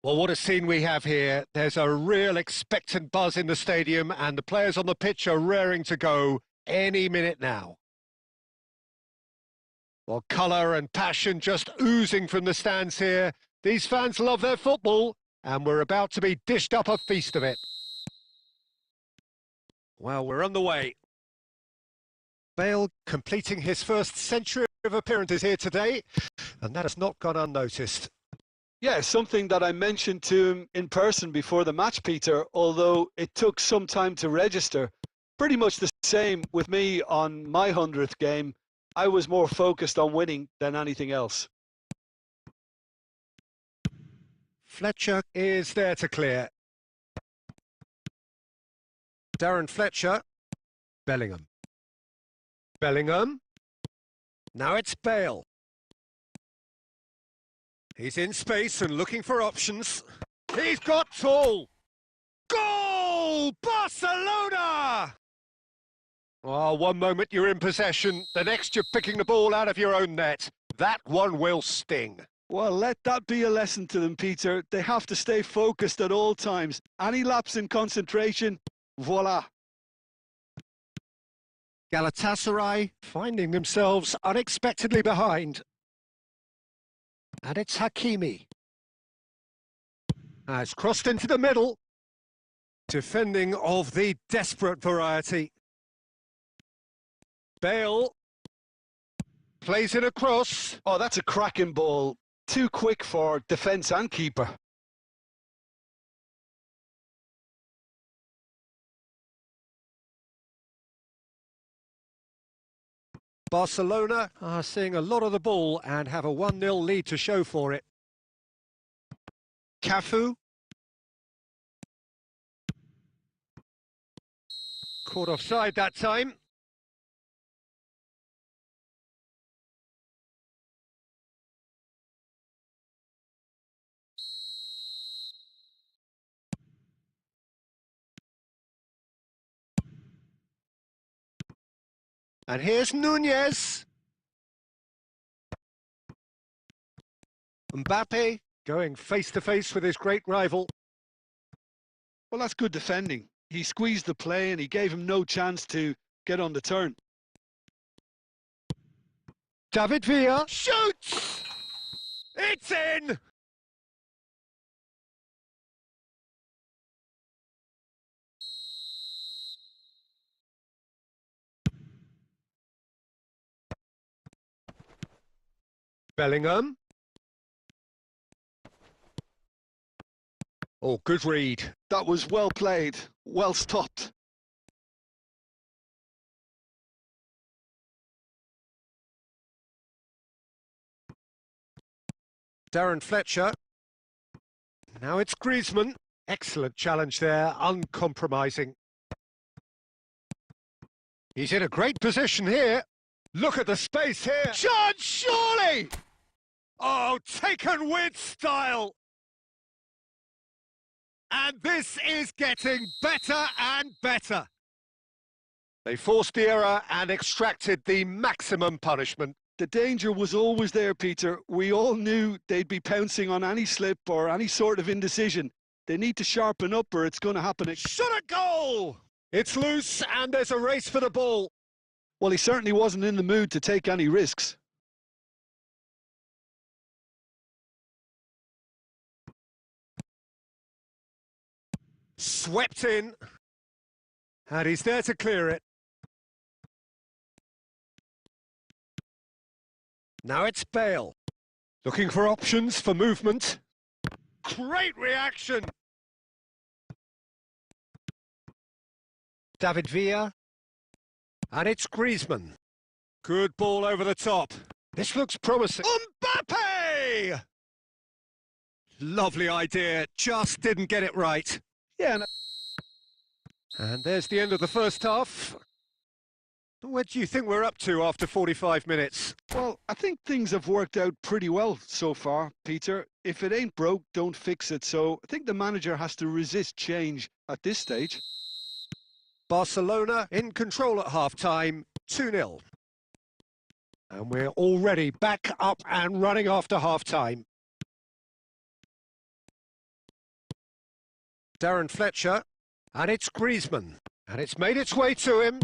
Well, what a scene we have here. There's a real expectant buzz in the stadium and the players on the pitch are raring to go any minute now. Well, colour and passion just oozing from the stands here. These fans love their football and we're about to be dished up a feast of it. Well, we're on the way. Bale completing his first century of appearances here today, and that has not gone unnoticed. Yeah, something that I mentioned to him in person before the match, Peter, although it took some time to register. Pretty much the same with me on my 100th game. I was more focused on winning than anything else. Fletcher is there to clear. Darren Fletcher. Bellingham. Bellingham. Now it's Bale. He's in space and looking for options. He's got tall. Goal! Barcelona! Oh, one moment you're in possession, the next you're picking the ball out of your own net. That one will sting. Well, let that be a lesson to them, Peter. They have to stay focused at all times. Any lapse in concentration, voila. Galatasaray finding themselves unexpectedly behind. And it's Hakimi. Has crossed into the middle. Defending of the desperate variety. Bale plays it across. Oh, that's a cracking ball. Too quick for defence and keeper. Barcelona are seeing a lot of the ball and have a 1-0 lead to show for it. Cafu. Caught offside that time. And here's Nunez. Mbappe going face-to-face with his great rival. Well, that's good defending. He squeezed the play and he gave him no chance to get on the turn. David Villa shoots! It's in! Bellingham. Oh, good read. That was well played, well stopped. Darren Fletcher. Now it's Griezmann. Excellent challenge there, uncompromising. He's in a great position here. Look at the space here. Chance, surely! Oh, taken with style. And this is getting better and better. They forced the error and extracted the maximum punishment. The danger was always there, Peter. We all knew they'd be pouncing on any slip or any sort of indecision. They need to sharpen up or it's going to happen. Shot a goal! It's loose and there's a race for the ball. Well, he certainly wasn't in the mood to take any risks. Swept in. And he's there to clear it. Now it's Bale. Looking for options for movement. Great reaction! David Villa. And it's Griezmann. Good ball over the top. This looks promising. Mbappe! Lovely idea, just didn't get it right. Yeah. And there's the end of the first half. Where do you think we're up to after 45 minutes? Well, I think things have worked out pretty well so far, Peter. If it ain't broke, don't fix it. So I think the manager has to resist change at this stage. Barcelona in control at half-time, 2-0. And we're already back up and running after half-time. Darren Fletcher, and it's Griezmann, and it's made its way to him.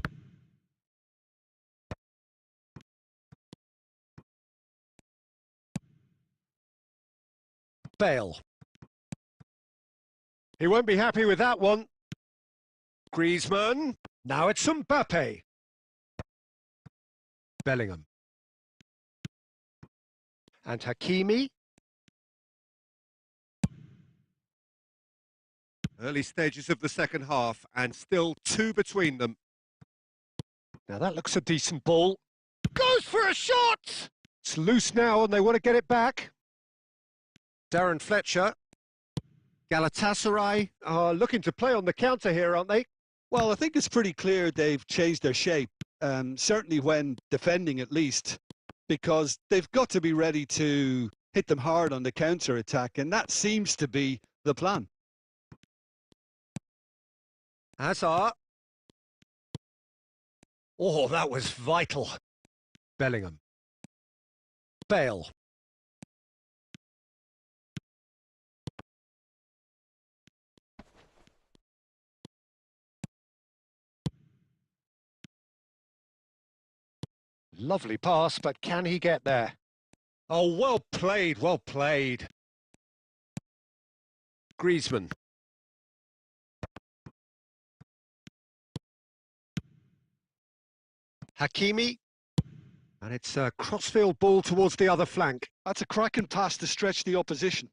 Bale. He won't be happy with that one. Griezmann. Now it's Mbappe. Bellingham. And Hakimi. Early stages of the second half, and still 2 between them. Now that looks a decent ball. Goes for a shot! It's loose now and they want to get it back. Darren Fletcher. Galatasaray are looking to play on the counter here, aren't they? Well, I think it's pretty clear they've changed their shape, certainly when defending at least, because they've got to be ready to hit them hard on the counter-attack, and that seems to be the plan. Hazard. Oh, that was vital. Bellingham. Bale. Lovely pass, but can he get there? Oh, well played, well played. Griezmann. Hakimi. And it's a crossfield ball towards the other flank. That's a cracking pass to stretch the opposition.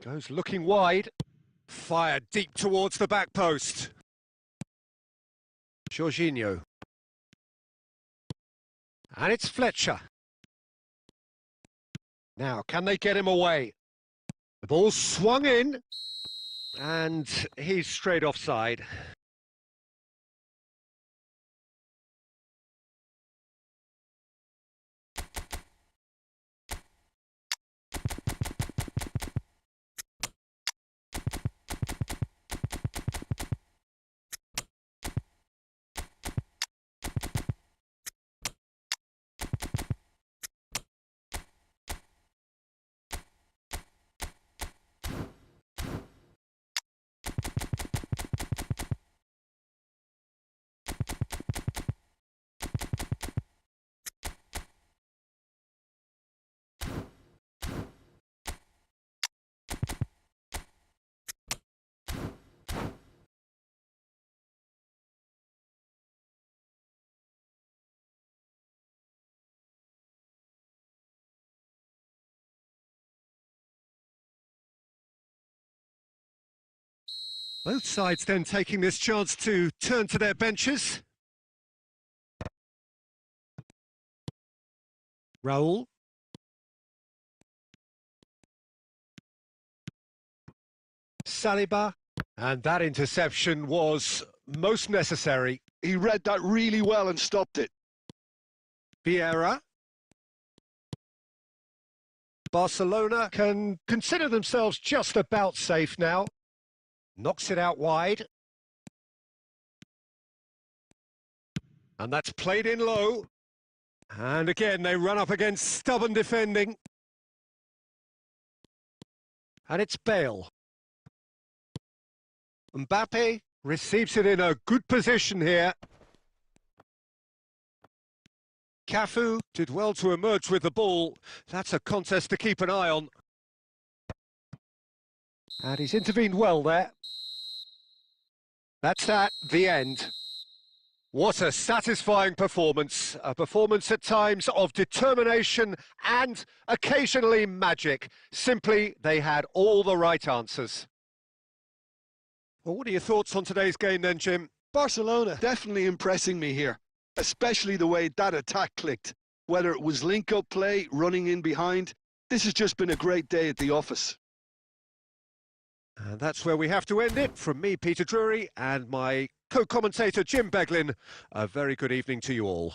Goes looking wide. Fired deep towards the back post. Jorginho. And it's Fletcher. Now, can they get him away? The ball swung in. And he's straight offside. Both sides then taking this chance to turn to their benches. Raul. Saliba. And that interception was most necessary. He read that really well and stopped it. Vieira. Barcelona can consider themselves just about safe now. Knocks it out wide. And that's played in low. And again, they run up against stubborn defending. And it's Bale. Mbappe receives it in a good position here. Cafu did well to emerge with the ball. That's a contest to keep an eye on. And he's intervened well there. That's the end. What a satisfying performance. A performance at times of determination and occasionally magic. Simply, they had all the right answers. Well, what are your thoughts on today's game then, Jim? Barcelona definitely impressing me here, especially the way that attack clicked. Whether it was link-up play, running in behind, this has just been a great day at the office. And that's where we have to end it. From me, Peter Drury, and my co-commentator, Jim Beglin. A very good evening to you all.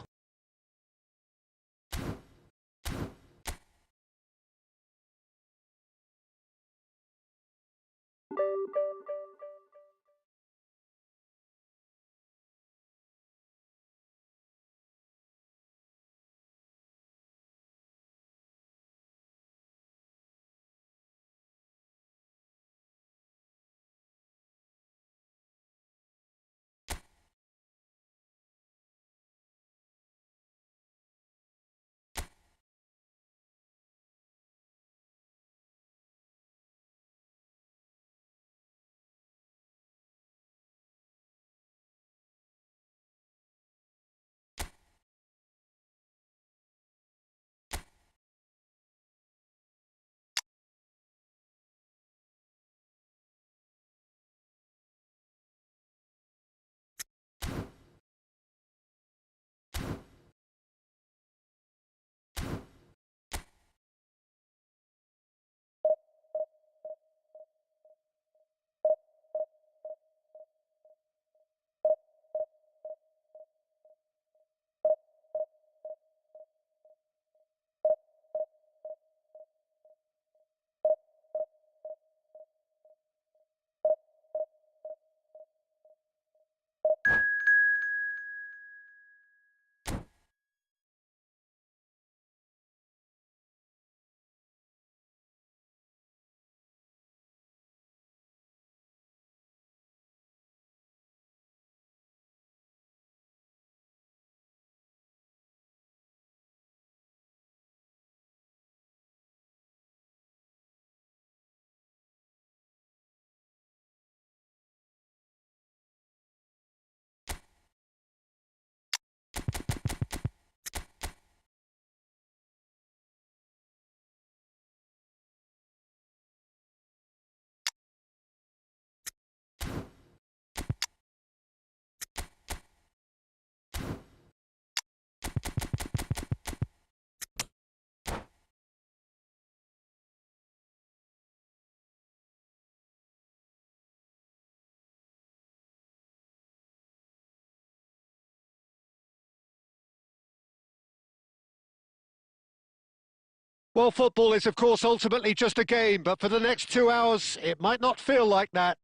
Well, football is, of course, ultimately just a game, but for the next 2 hours, it might not feel like that.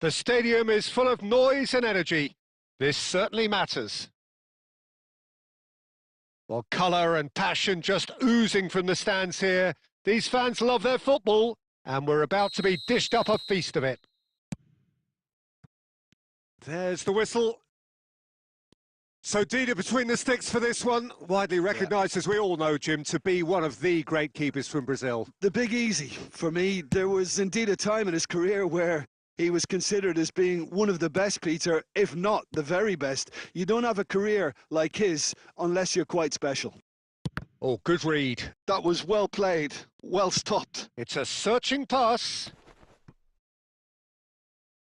The stadium is full of noise and energy. This certainly matters. Well, colour and passion just oozing from the stands here. These fans love their football, and we're about to be dished up a feast of it. There's the whistle. So Dida between the sticks for this one, widely recognised, as we all know, Jim, to be one of the great keepers from Brazil. The Big Easy. For me, there was indeed a time in his career where he was considered as being one of the best, Peter, if not the very best. You don't have a career like his unless you're quite special. Oh, good read. That was well played, well stopped. It's a searching pass.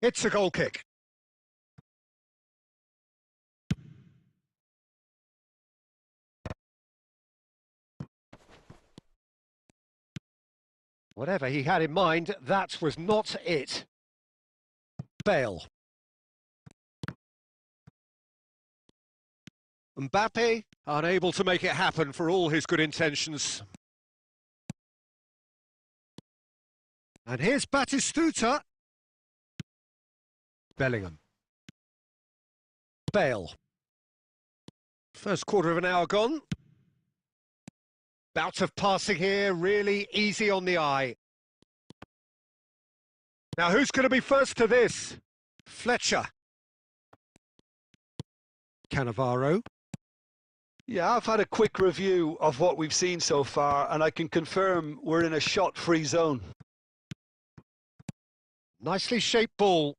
It's a goal kick. Whatever he had in mind, that was not it. Bale. Mbappe, unable to make it happen for all his good intentions. And here's Batistuta. Bellingham. Bale. First quarter of an hour gone. Bout of passing here, really easy on the eye. Now who's going to be first to this? Fletcher. Cannavaro. Yeah, I've had a quick review of what we've seen so far, and I can confirm we're in a shot-free zone. Nicely shaped ball.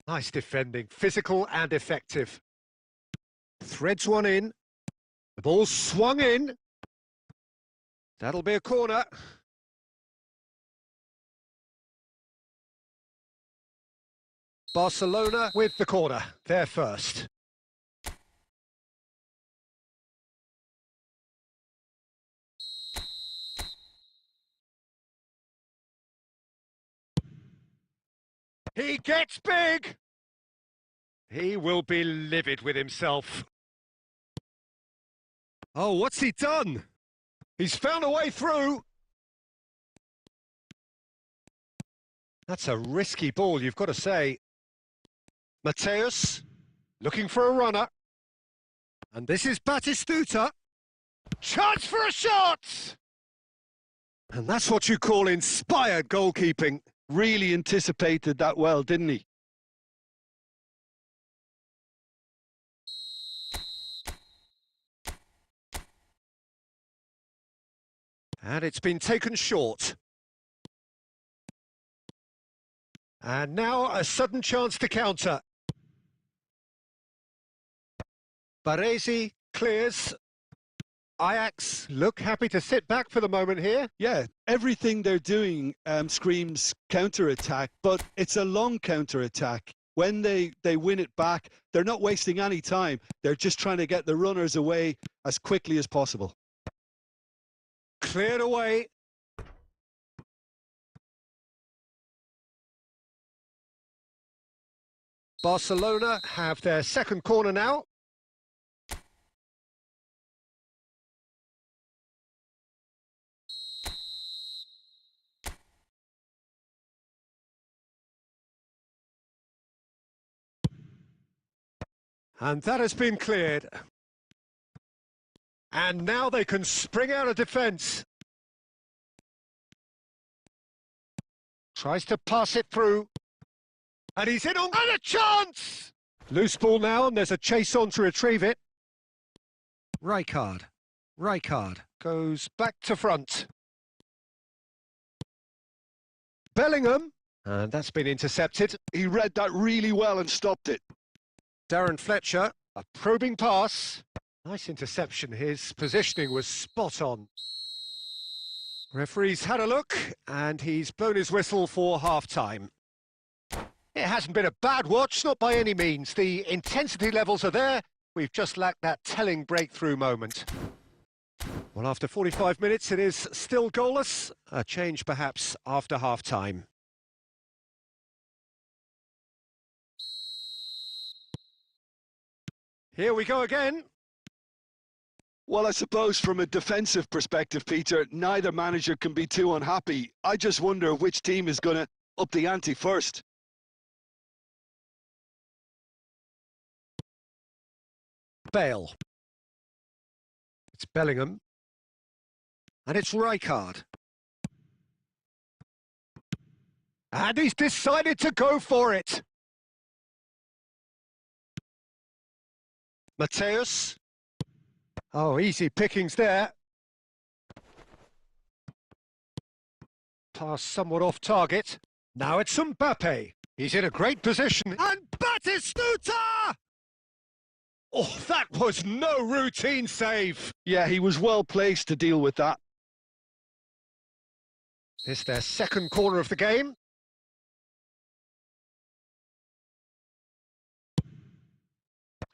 Nice defending, physical and effective. Threads one in. The ball's swung in. That'll be a corner. Barcelona with the corner. They're first. He gets big! He will be livid with himself. Oh, what's he done? He's found a way through. That's a risky ball, you've got to say. Mateus, looking for a runner. And this is Batistuta. Chance for a shot! And that's what you call inspired goalkeeping. Really anticipated that well, didn't he? And it's been taken short. And now a sudden chance to counter. Baresi clears. Ajax look happy to sit back for the moment here. Yeah, everything they're doing screams counter-attack, but it's a long counter-attack. When they win it back, they're not wasting any time. They're just trying to get the runners away as quickly as possible. Cleared away. Barcelona have their second corner now. And that has been cleared. And now they can spring out of defence. Tries to pass it through. And he's in on and a chance! Loose ball now, and there's a chase on to retrieve it. Rijkaard goes back to front. Bellingham, and that's been intercepted. He read that really well and stopped it. Darren Fletcher, a probing pass. Nice interception, his positioning was spot on. Referee's had a look, and he's blown his whistle for half-time. It hasn't been a bad watch, not by any means. The intensity levels are there. We've just lacked that telling breakthrough moment. Well, after 45 minutes, it is still goalless. A change, perhaps, after half-time. Here we go again. Well, I suppose from a defensive perspective, Peter, neither manager can be too unhappy. I just wonder which team is going to up the ante first. Bale. It's Bellingham. And it's Rijkaard. And he's decided to go for it. Mateus. Oh, easy pickings there. Pass somewhat off target. Now it's Mbappe. He's in a great position. And Batistuta! Oh, that was no routine save. Yeah, he was well placed to deal with that. It's their second corner of the game.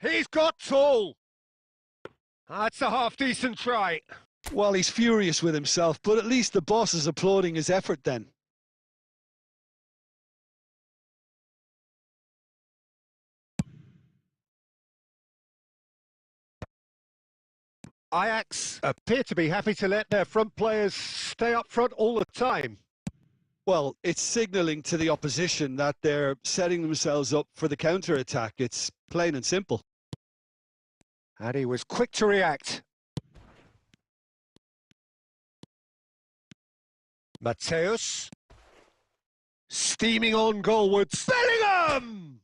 He's got tall. That's a half-decent try. Well, he's furious with himself, but at least the boss is applauding his effort then. Ajax appear to be happy to let their front players stay up front all the time. Well, it's signalling to the opposition that they're setting themselves up for the counter-attack. It's plain and simple. And he was quick to react. Mateus. Steaming on goalwards. Bellingham!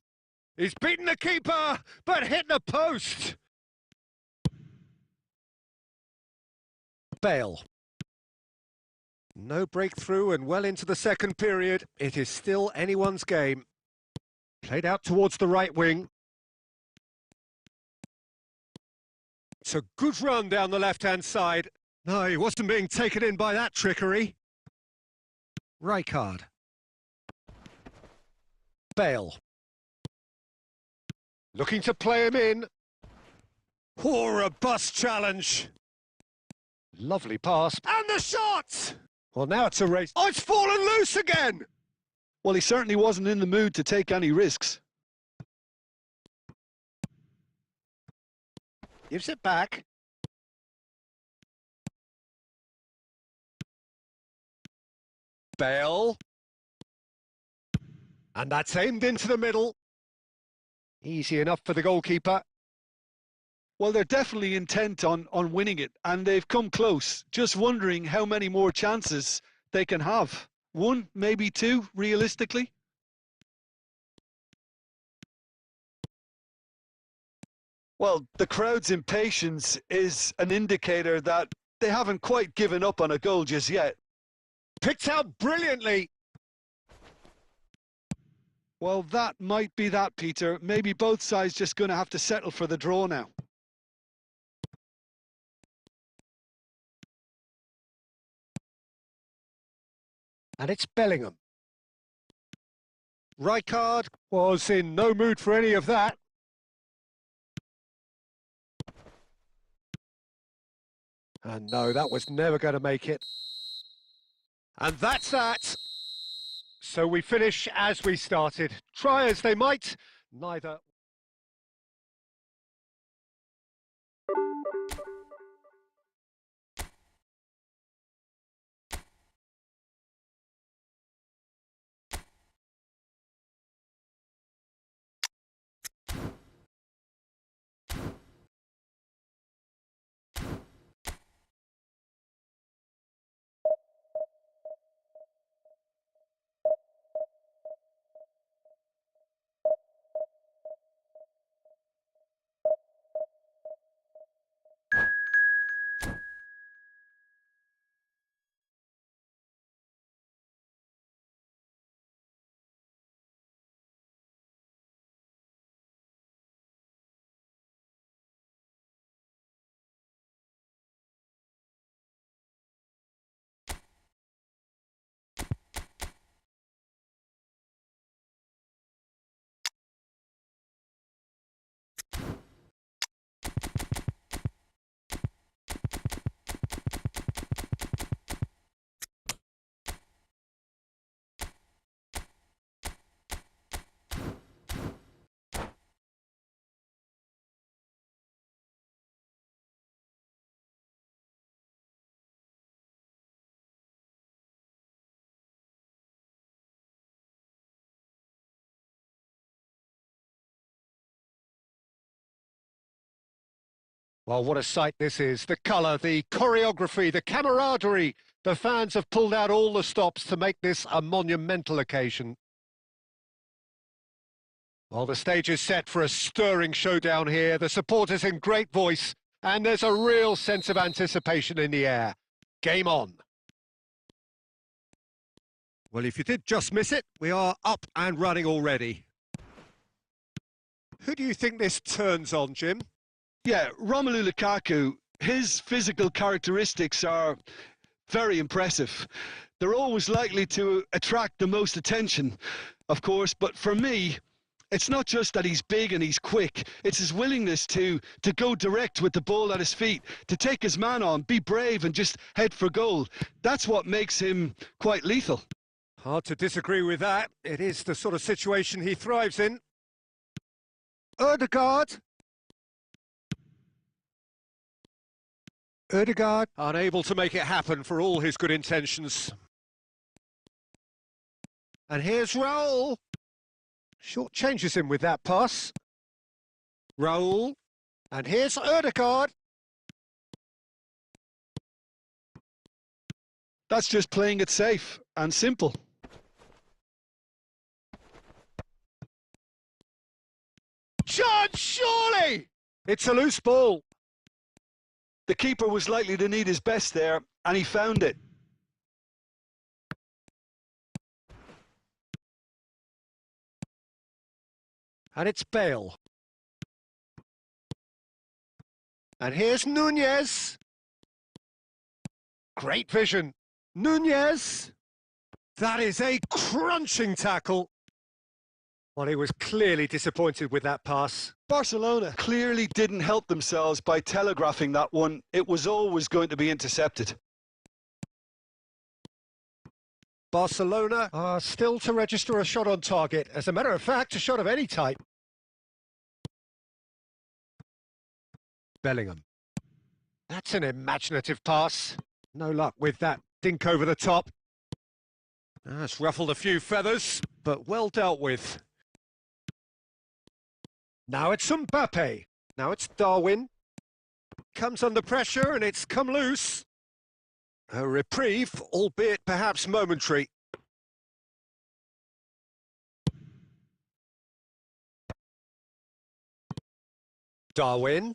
He's beaten the keeper, but hit the post. Bale. No breakthrough and well into the second period. It is still anyone's game. Played out towards the right wing. It's a good run down the left-hand side. No, he wasn't being taken in by that trickery. Rijkaard. Bale. Looking to play him in. Poor a bust challenge. Lovely pass. And the shot! Well, now it's a race. Oh, it's fallen loose again! Well, he certainly wasn't in the mood to take any risks. Gives it back. Bale. And that's aimed into the middle. Easy enough for the goalkeeper. Well, they're definitely intent on winning it, and they've come close. Just wondering how many more chances they can have. One, maybe two, realistically. Well, the crowd's impatience is an indicator that they haven't quite given up on a goal just yet. Picked out brilliantly. Well, that might be that, Peter. Maybe both sides just going to have to settle for the draw now. And it's Bellingham. Rijkaard was in no mood for any of that. And no, that was never going to make it. And that's that. So we finish as we started. Try as they might, neither... Well, what a sight this is. The colour, the choreography, the camaraderie. The fans have pulled out all the stops to make this a monumental occasion. Well, the stage is set for a stirring showdown here. The supporters in great voice, and there's a real sense of anticipation in the air. Game on. Well, if you did just miss it, we are up and running already. Who do you think this turns on, Jim? Yeah, Romelu Lukaku, his physical characteristics are very impressive. They're always likely to attract the most attention, of course, but for me, it's not just that he's big and he's quick, it's his willingness to go direct with the ball at his feet, to take his man on, be brave and just head for goal. That's what makes him quite lethal. Hard to disagree with that. It is the sort of situation he thrives in. Ødegaard. Ødegaard, unable to make it happen for all his good intentions. And here's Raul. Short changes him with that pass. Raul. And here's Ødegaard. That's just playing it safe and simple. John, surely! It's a loose ball. The keeper was likely to need his best there, and he found it. And it's Bale. And here's Nunez. Great vision. Nunez. That is a crunching tackle. Well, he was clearly disappointed with that pass. Barcelona clearly didn't help themselves by telegraphing that one. It was always going to be intercepted. Barcelona are still to register a shot on target. As a matter of fact, a shot of any type. Bellingham. That's an imaginative pass. No luck with that dink over the top. That's ruffled a few feathers, but well dealt with. Now it's Mbappe. Now it's Darwin. Comes under pressure and it's come loose. A reprieve, albeit perhaps momentary. Darwin.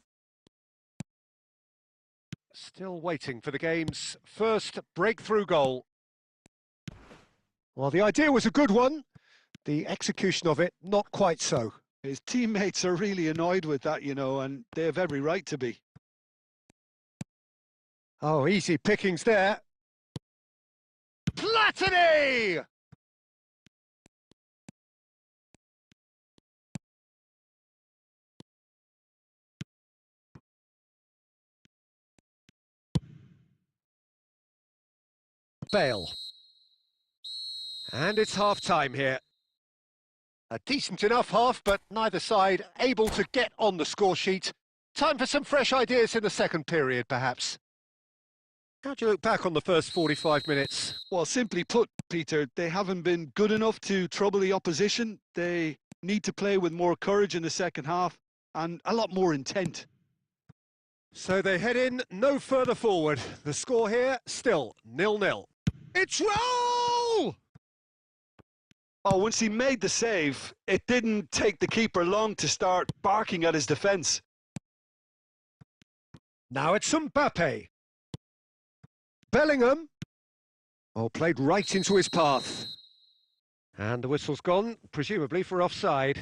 Still waiting for the game's first breakthrough goal. Well, the idea was a good one. The execution of it, not quite so. His teammates are really annoyed with that, you know, and they have every right to be. Oh, easy pickings there. Platini! Bale. And it's half-time here. A decent enough half, but neither side able to get on the score sheet. Time for some fresh ideas in the second period, perhaps. How do you look back on the first 45 minutes? Well, simply put, Peter, they haven't been good enough to trouble the opposition. They need to play with more courage in the second half and a lot more intent. So they head in no further forward. The score here, still 0-0. It's Raul! Oh, once he made the save, it didn't take the keeper long to start barking at his defence. Now it's Mbappe. Bellingham. Oh, played right into his path. And the whistle's gone, presumably for offside.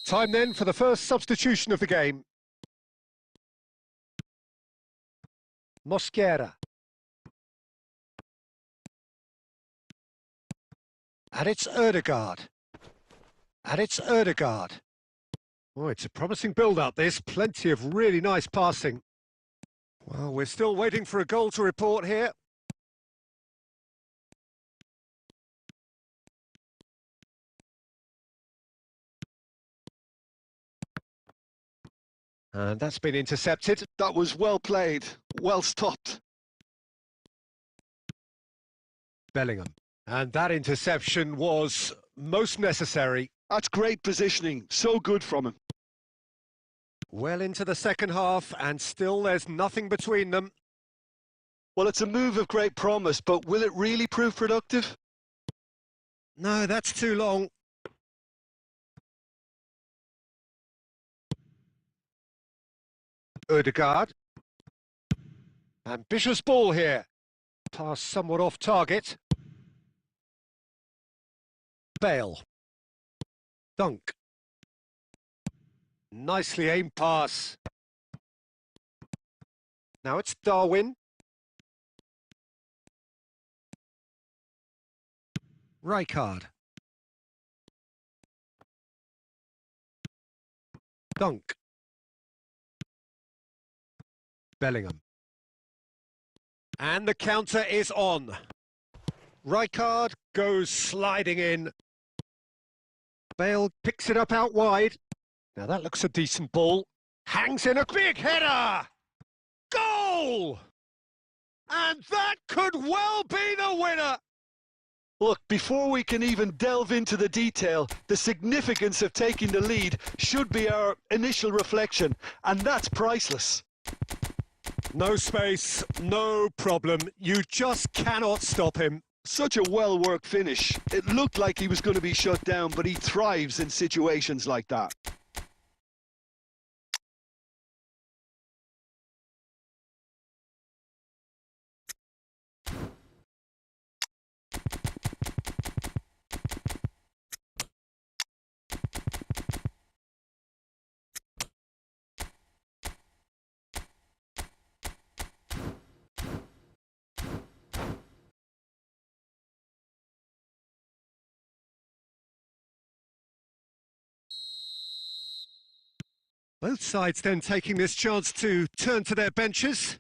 Time then for the first substitution of the game. Mosquera. And it's Ødegaard. And it's Ødegaard. Oh, it's a promising build-up, this. Plenty of really nice passing. Well, we're still waiting for a goal to report here. And that's been intercepted. That was well played, well stopped. Bellingham. And that interception was most necessary. That's great positioning, so good from him. Well into the second half, and still there's nothing between them. Well, it's a move of great promise, but will it really prove productive? No, that's too long. Ødegaard. Ambitious ball here. Pass somewhat off target. Bale. Dunk. Nicely aimed pass. Now it's Darwin. Rijkaard. Dunk. Bellingham. And the counter is on. Rijkaard goes sliding in. Bale picks it up out wide. Now that looks a decent ball. Hangs in a big header! Goal! And that could well be the winner! Look, before we can even delve into the detail, the significance of taking the lead should be our initial reflection, and that's priceless. No space, no problem. You just cannot stop him. Such a well-worked finish. It looked like he was going to be shut down, but he thrives in situations like that. Both sides then taking this chance to turn to their benches.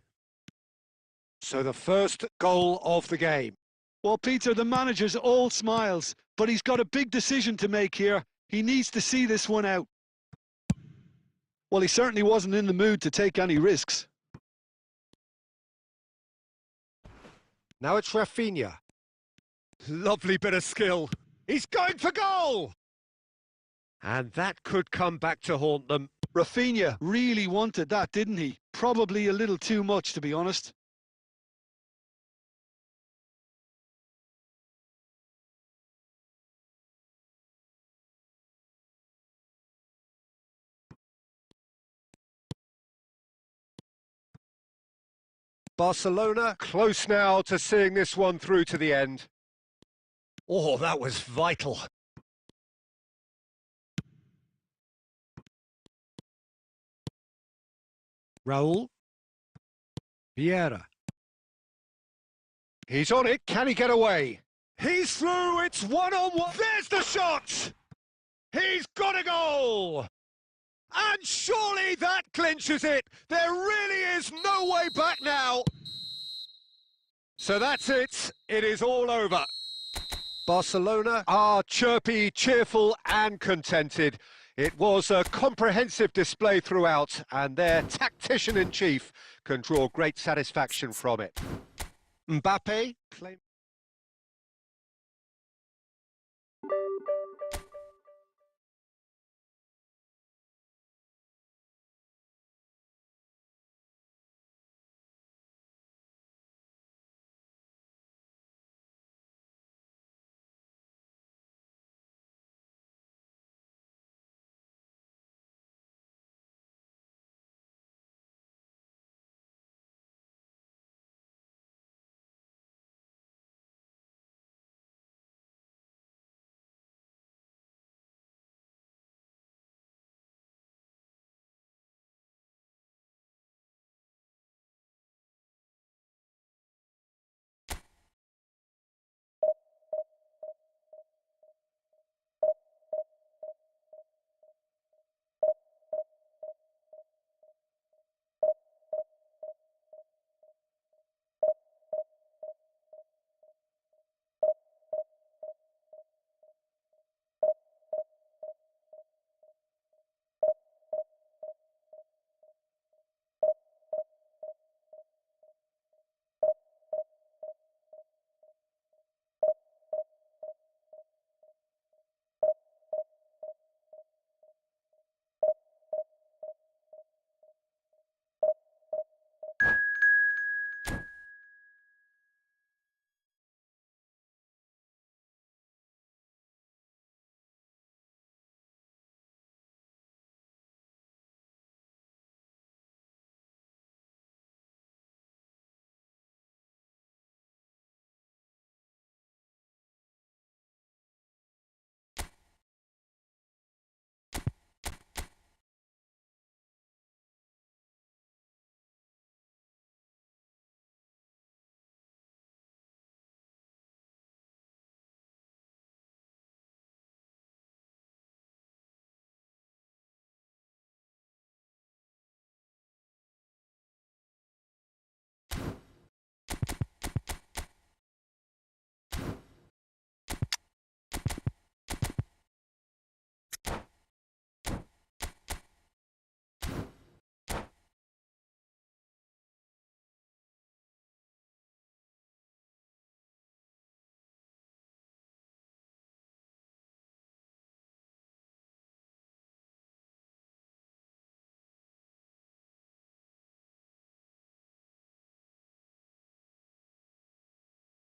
So the first goal of the game. Well, Peter, the manager's all smiles, but he's got a big decision to make here. He needs to see this one out. Well, he certainly wasn't in the mood to take any risks. Now it's Rafinha. Lovely bit of skill. He's going for goal! And that could come back to haunt them. Rafinha really wanted that, didn't he? Probably a little too much, to be honest. Barcelona close now to seeing this one through to the end. Oh, that was vital. Raul. Vieira. He's on it. Can he get away? He's through. It's one-on-one. There's the shot. He's got a goal. And surely that clinches it. There really is no way back now. So that's it. It is all over. Barcelona are chirpy, cheerful and contented. It was a comprehensive display throughout, and their tactician-in-chief can draw great satisfaction from it. Mbappe claims...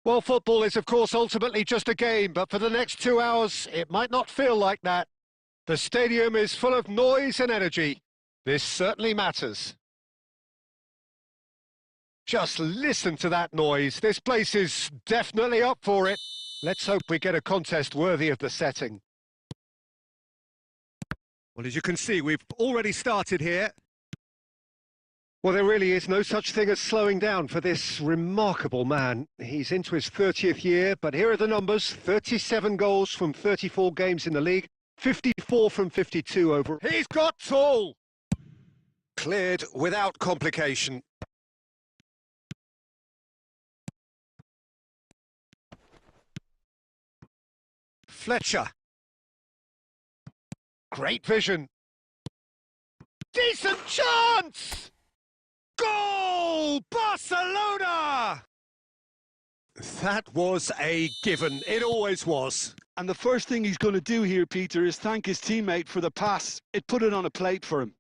Well, football is, of course, ultimately just a game, but for the next 2 hours, it might not feel like that. The stadium is full of noise and energy. This certainly matters. Just listen to that noise. This place is definitely up for it. Let's hope we get a contest worthy of the setting. Well, as you can see, we've already started here. Well, there really is no such thing as slowing down for this remarkable man. He's into his 30th year, but here are the numbers. 37 goals from 34 games in the league, 54 from 52 overall. He's got tall! Cleared without complication. Fletcher. Great vision. Decent chance! Goal! Barcelona! That was a given. It always was. And the first thing he's going to do here, Peter, is thank his teammate for the pass. It put it on a plate for him.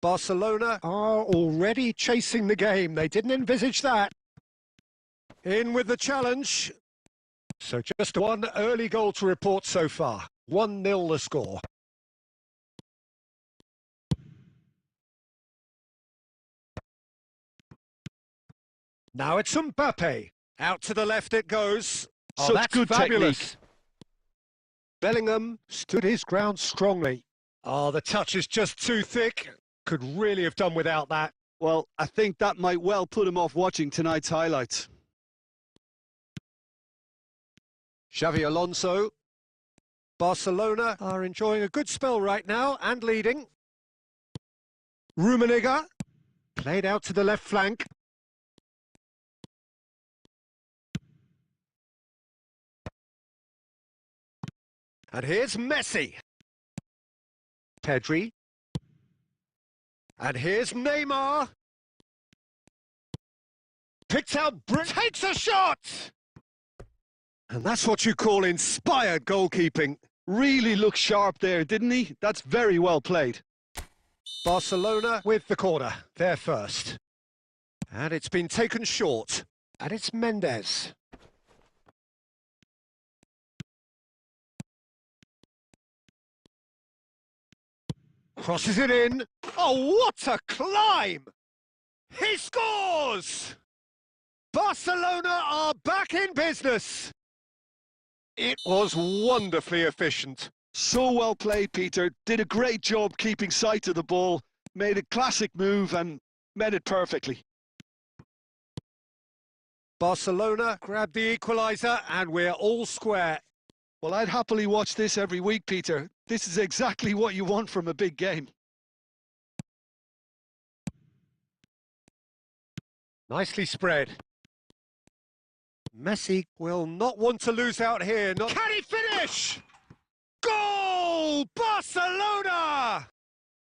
Barcelona are already chasing the game. They didn't envisage that. In with the challenge. So just one early goal to report so far. 1-0 the score. Now it's Mbappe. Out to the left it goes. Oh, Such that's good fabulous. technique. Bellingham stood his ground strongly. Oh, the touch is just too thick. Could really have done without that. Well, I think that might well put him off watching tonight's highlights. Xavi Alonso. Barcelona are enjoying a good spell right now and leading. Rummenigge played out to the left flank. And here's Messi. Pedri. And here's Neymar. Picked out, takes a shot! And that's what you call inspired goalkeeping. Really looked sharp there, didn't he? That's very well played. Barcelona with the corner. They're first. And it's been taken short. And it's Mendes. Crosses it in. Oh, what a climb! He scores! Barcelona are back in business. It was wonderfully efficient. So well played, Peter. Did a great job keeping sight of the ball. Made a classic move and met it perfectly. Barcelona grabbed the equaliser and we're all square. Well, I'd happily watch this every week, Peter. This is exactly what you want from a big game. Nicely spread. Messi will not want to lose out here. Can he finish? Goal! Barcelona!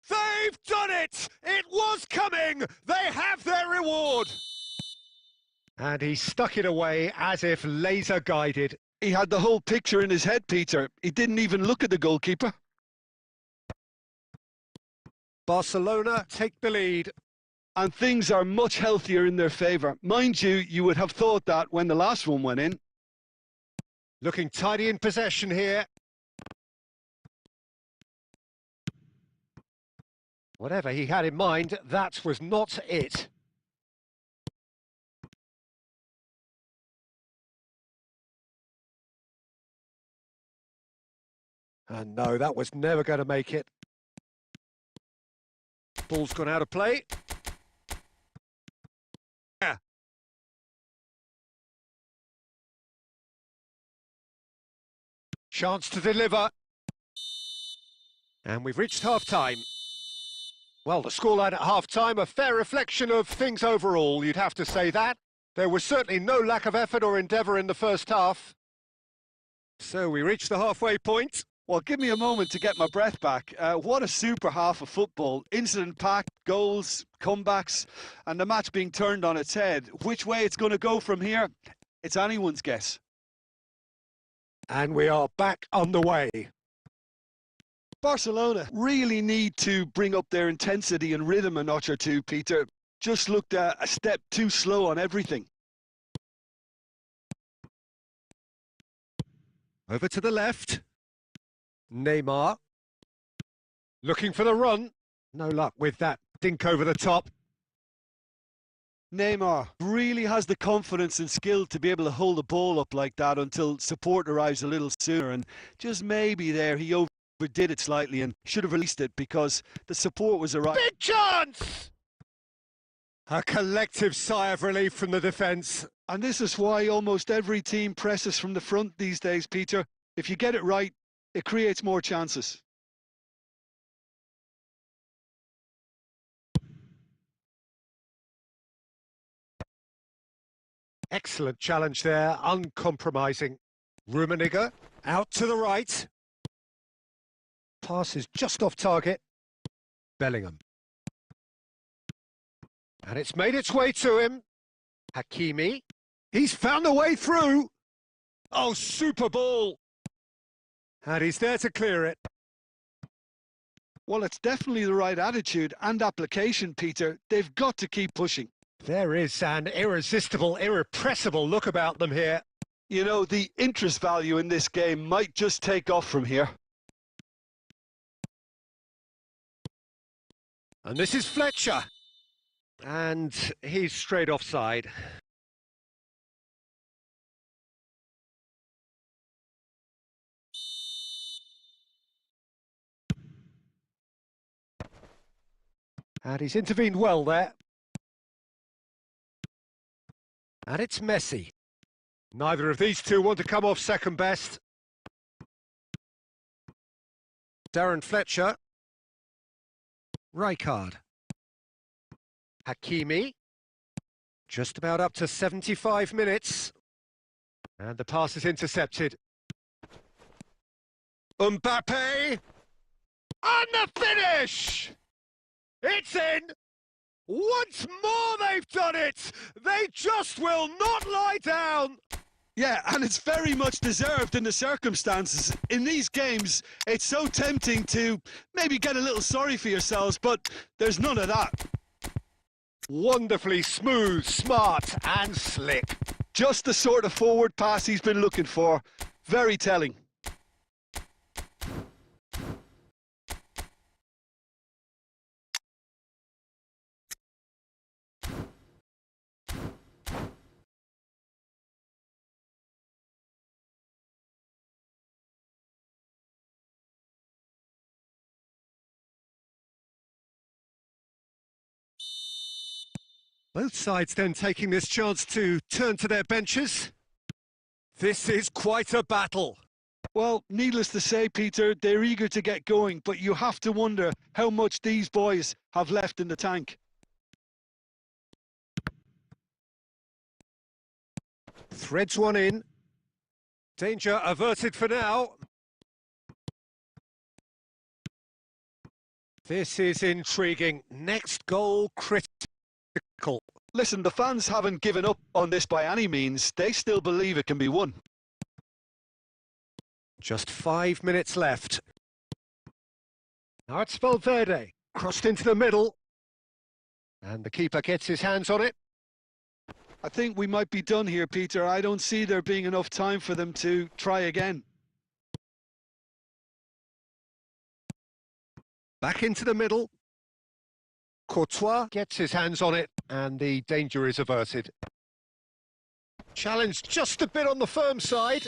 They've done it! It was coming! They have their reward! And he stuck it away as if laser guided. He had the whole picture in his head, Peter. He didn't even look at the goalkeeper. Barcelona take the lead. And things are much healthier in their favour. Mind you, you would have thought that when the last one went in. Looking tidy in possession here. Whatever he had in mind, that was not it. And no, that was never going to make it. Ball's gone out of play. Yeah. Chance to deliver. And we've reached half-time. Well, the scoreline at half-time, a fair reflection of things overall, you'd have to say that. There was certainly no lack of effort or endeavour in the first half. So we reached the halfway point. Well, give me a moment to get my breath back. What a super half of football. Incident-packed, goals, comebacks, and the match being turned on its head. Which way it's going to go from here, it's anyone's guess. And we are back underway. Barcelona really need to bring up their intensity and rhythm a notch or two, Peter. Just looked a step too slow on everything. Over to the left. Neymar. Looking for the run. No luck with that dink over the top. Neymar really has the confidence and skill to be able to hold the ball up like that until support arrives a little sooner, and just maybe there he overdid it slightly and should have released it because the support was arriving. Big chance! A collective sigh of relief from the defence. And this is why almost every team presses from the front these days, Peter. If you get it right, it creates more chances. Excellent challenge there, uncompromising. Rummenigge out to the right. Pass is just off target. Bellingham. And it's made its way to him. Hakimi. He's found a way through. Oh, super ball. And he's there to clear it. Well, it's definitely the right attitude and application, Peter. They've got to keep pushing. There is an irresistible, irrepressible look about them here. You know, the interest value in this game might just take off from here. And this is Fletcher. And he's straight offside. And he's intervened well there. And it's Messi. Neither of these two want to come off second best. Darren Fletcher. Rijkaard. Hakimi. Just about up to 75 minutes. And the pass is intercepted. Mbappe. And the finish! It's in! Once more they've done it! They just will not lie down! Yeah, and it's very much deserved in the circumstances. In these games, it's so tempting to maybe get a little sorry for yourselves, but there's none of that. Wonderfully smooth, smart and slick. Just the sort of forward pass he's been looking for. Very telling. Both sides then taking this chance to turn to their benches. This is quite a battle. Well, needless to say, Peter, they're eager to get going, but you have to wonder how much these boys have left in the tank. Threads one in. Danger averted for now. This is intriguing. Next goal critical. Listen, the fans haven't given up on this by any means. They still believe it can be won. Just 5 minutes left. Now it's Valverde, crossed into the middle. And the keeper gets his hands on it. I think we might be done here, Peter. I don't see there being enough time for them to try again. Back into the middle. Courtois gets his hands on it, and the danger is averted. Challenge just a bit on the firm side.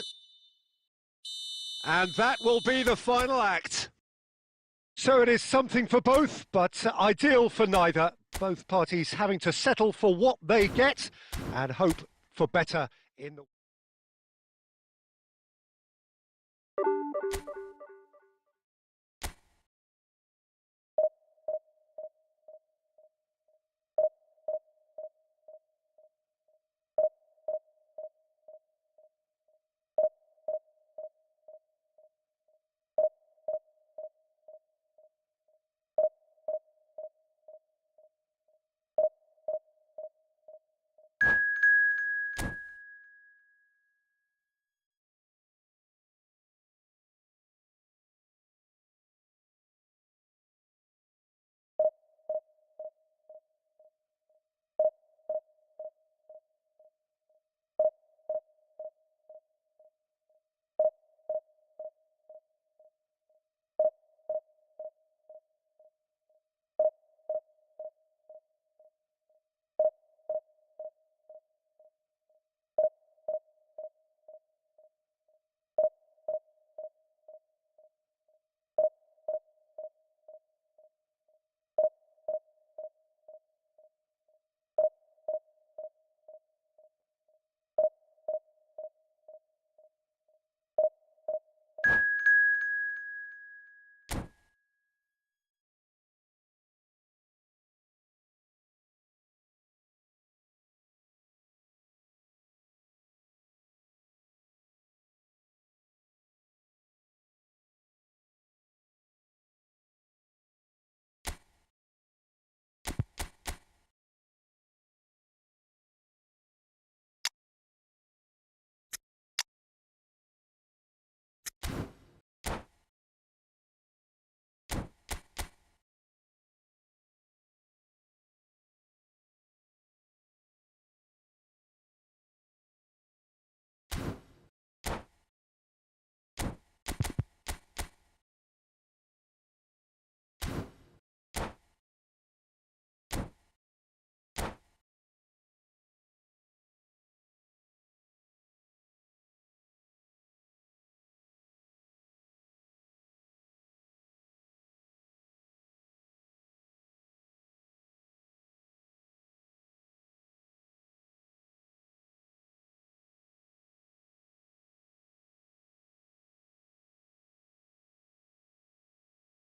And that will be the final act. So it is something for both, but ideal for neither. Both parties having to settle for what they get and hope for better in the...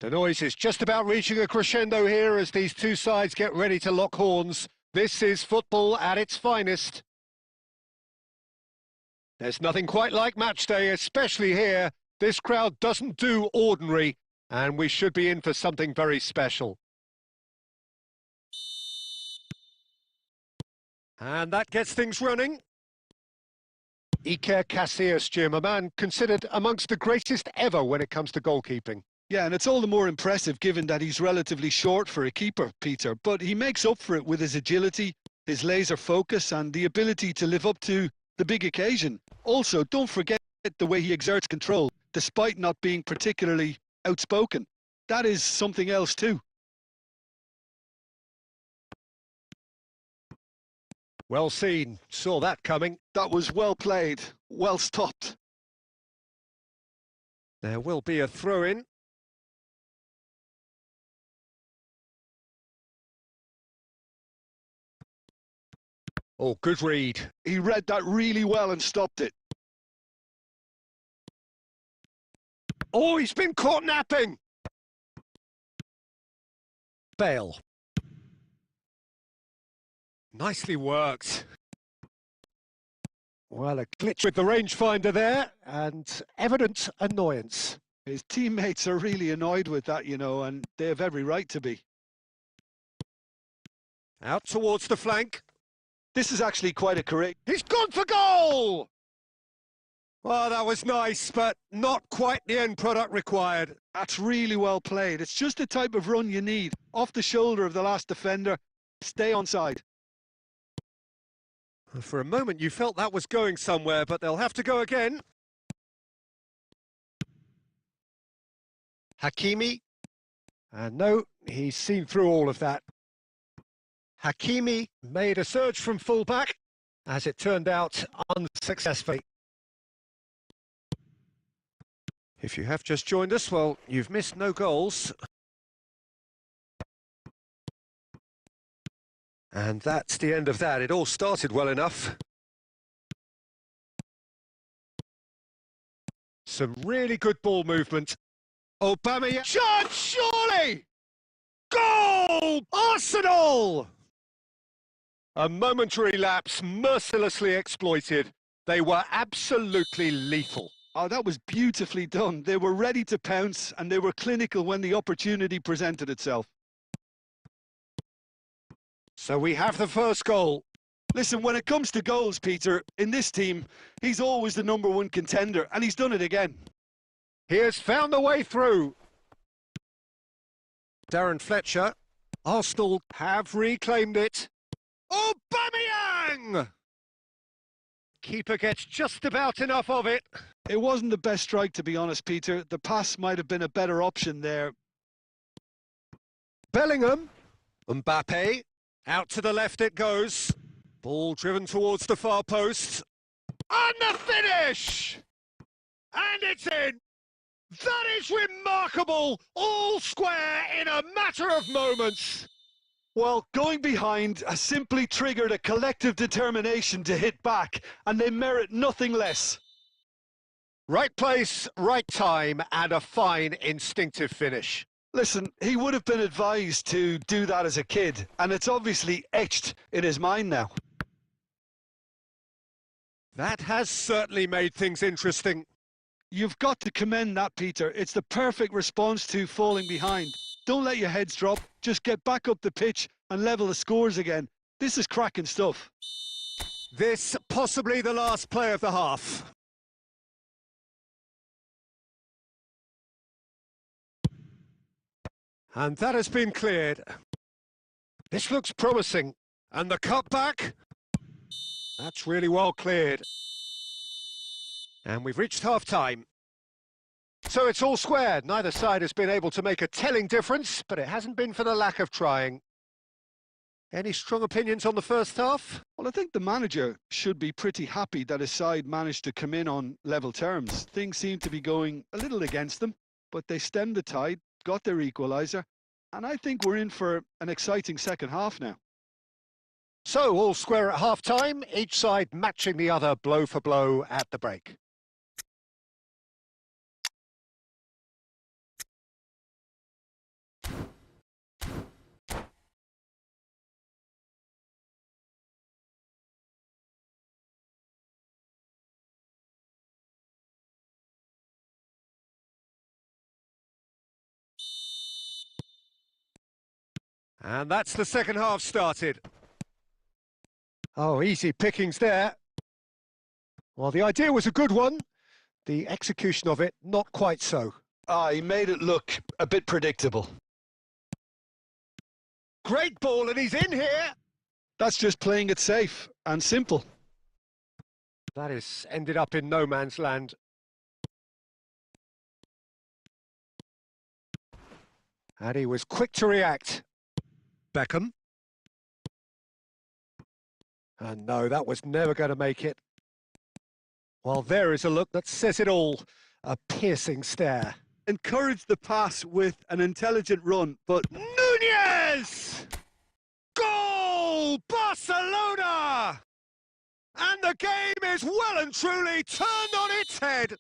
The noise is just about reaching a crescendo here as these two sides get ready to lock horns. This is football at its finest. There's nothing quite like match day, especially here. This crowd doesn't do ordinary, and we should be in for something very special. And that gets things running. Iker Casillas, Jim, a man considered amongst the greatest ever when it comes to goalkeeping. Yeah, and it's all the more impressive given that he's relatively short for a keeper, Peter. But he makes up for it with his agility, his laser focus, and the ability to live up to the big occasion. Also, don't forget the way he exerts control, despite not being particularly outspoken. That is something else too. Well seen. Saw that coming. That was well played, well stopped. There will be a throw-in. Oh, good read. He read that really well and stopped it. Oh, he's been caught napping. Bale. Nicely worked. Well, a glitch with the rangefinder there, and evident annoyance. His teammates are really annoyed with that, you know, and they have every right to be. Out towards the flank. This is actually quite a correct... He's gone for goal! Well, that was nice, but not quite the end product required. That's really well played. It's just the type of run you need. Off the shoulder of the last defender. Stay onside. For a moment, you felt that was going somewhere, but they'll have to go again. Hakimi. And no, he's seen through all of that. Hakimi made a surge from fullback, as it turned out unsuccessfully. If you have just joined us, well, you've missed no goals. And that's the end of that. It all started well enough. Some really good ball movement. Aubameyang. Shot, surely! Goal! Arsenal! A momentary lapse mercilessly exploited. They were absolutely lethal. Oh, that was beautifully done. They were ready to pounce and they were clinical when the opportunity presented itself. So we have the first goal. Listen, when it comes to goals, Peter, in this team, he's always the #1 contender, and he's done it again. He has found the way through. Darren Fletcher. Arsenal have reclaimed it. Aubameyang! Keeper gets just about enough of it. It wasn't the best strike, to be honest, Peter. The pass might have been a better option there. Bellingham. Mbappe. Out to the left it goes. Ball driven towards the far post. And the finish! And it's in! That is remarkable! All square in a matter of moments. Well, going behind has simply triggered a collective determination to hit back, and they merit nothing less. Right place, right time, and a fine instinctive finish. Listen, he would have been advised to do that as a kid, and it's obviously etched in his mind now. That has certainly made things interesting. You've got to commend that, Peter. It's the perfect response to falling behind. Don't let your heads drop. Just get back up the pitch and level the scores again. This is cracking stuff. This possibly the last play of the half. And that has been cleared. This looks promising. And the cutback. That's really well cleared. And we've reached half-time. So it's all square. Neither side has been able to make a telling difference, but it hasn't been for the lack of trying. Any strong opinions on the first half? Well, I think the manager should be pretty happy that his side managed to come in on level terms. Things seem to be going a little against them, but they stemmed the tide, got their equaliser, and I think we're in for an exciting second half now. So all square at half-time, each side matching the other blow for blow at the break. And that's the second half started. Oh, easy pickings there. Well, the idea was a good one. The execution of it, not quite so. He made it look a bit predictable. Great ball, and he's in here. That's just playing it safe and simple. That has ended up in no man's land. And he was quick to react. Beckham. And no, that was never going to make it. Well, there is a look that says it all. A piercing stare. Encouraged the pass with an intelligent run, but Nunez! Goal! Barcelona! And the game is well and truly turned on its head.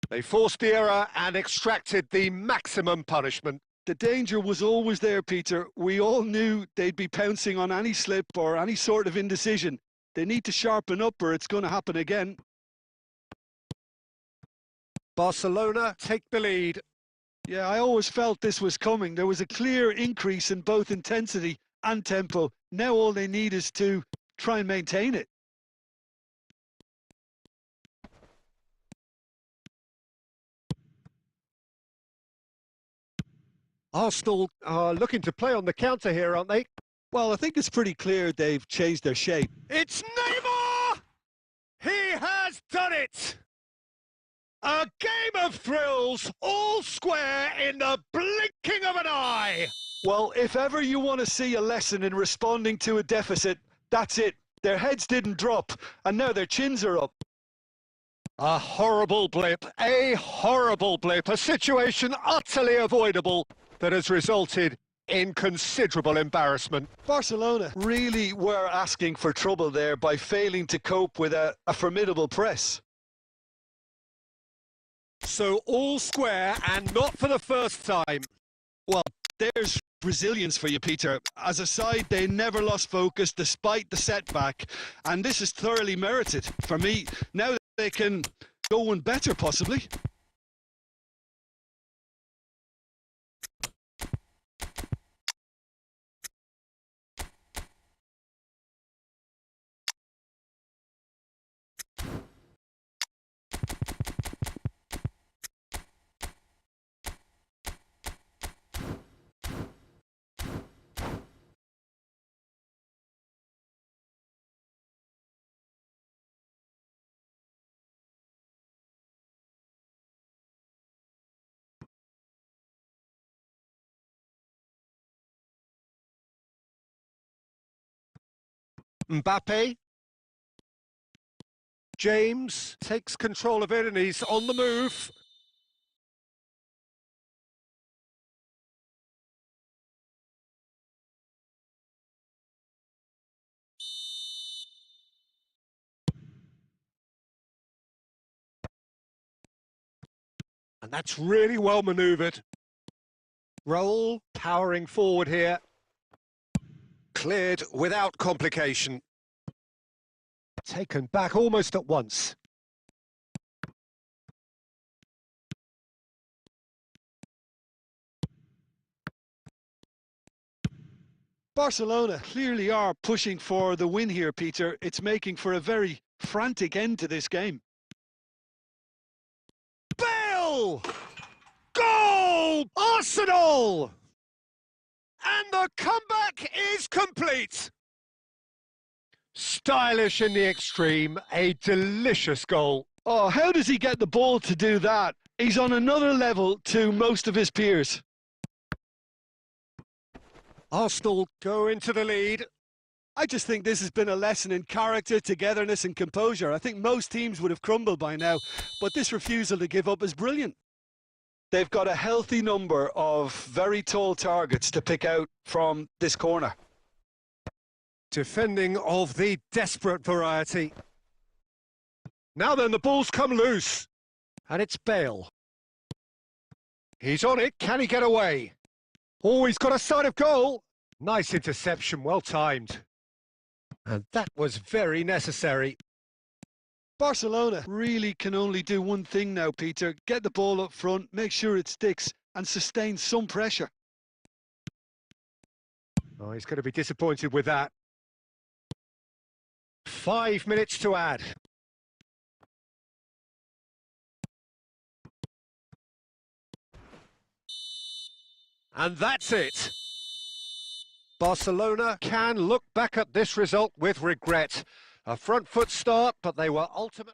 They forced the error and extracted the maximum punishment. the danger was always there, Peter. We all knew they'd be pouncing on any slip or any sort of indecision. They need to sharpen up or it's going to happen again. Barcelona take the lead. Yeah, I always felt this was coming. There was a clear increase in both intensity and tempo. Now all they need is to try and maintain it. Arsenal are looking to play on the counter here, aren't they? Well, I think it's pretty clear they've changed their shape. It's Neymar! He has done it! A game of thrills, all square in the blinking of an eye! Well, if ever you want to see a lesson in responding to a deficit, that's it. Their heads didn't drop, and now their chins are up. A horrible blip, a situation utterly avoidable that has resulted in considerable embarrassment. Barcelona really were asking for trouble there by failing to cope with a formidable press. So all square and not for the first time. Well, there's resilience for you, Peter. As a side, they never lost focus despite the setback, and this is thoroughly merited. For me, now they can go one better, possibly. Mbappe. James takes control of it and he's on the move. And that's really well manoeuvred. Roll, powering forward here. Cleared without complication. Taken back almost at once. Barcelona clearly are pushing for the win here, Peter. It's making for a very frantic end to this game. Bale! Goal! Arsenal! And the comeback is complete. Stylish in the extreme, a delicious goal. Oh, how does he get the ball to do that? He's on another level to most of his peers. Arsenal Go into the lead. I just think this has been a lesson in character, togetherness and composure. I think most teams would have crumbled by now, but this refusal to give up is brilliant. They've got a healthy number of very tall targets to pick out from this corner. Defending of the desperate variety. Now then, the ball's come loose. and it's Bale. He's on it, can he get away? Oh, he's got a sight of goal. Nice interception, well timed. And that was very necessary. Barcelona really can only do one thing now, Peter. Get the ball up front, make sure it sticks and sustain some pressure. Oh, he's going to be disappointed with that. 5 minutes to add. And that's it. Barcelona can look back at this result with regret. A front foot start, but they were ultimately...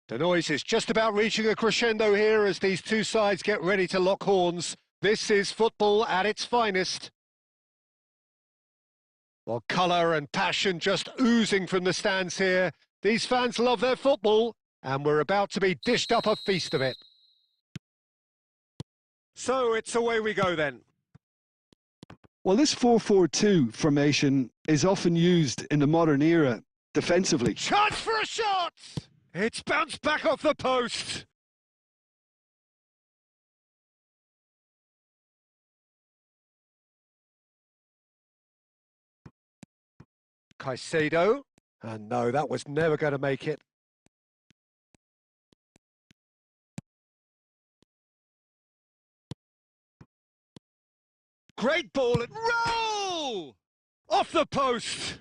The noise is just about reaching a crescendo here as these two sides get ready to lock horns. This is football at its finest. Well, colour and passion just oozing from the stands here. These fans love their football, and we're about to be dished up a feast of it. So it's away we go then. Well, this 4-4-2 formation is often used in the modern era defensively. Chance for a shot! It's bounced back off the post. Caicedo. And no, that was never going to make it. Great ball and roll! Off the post.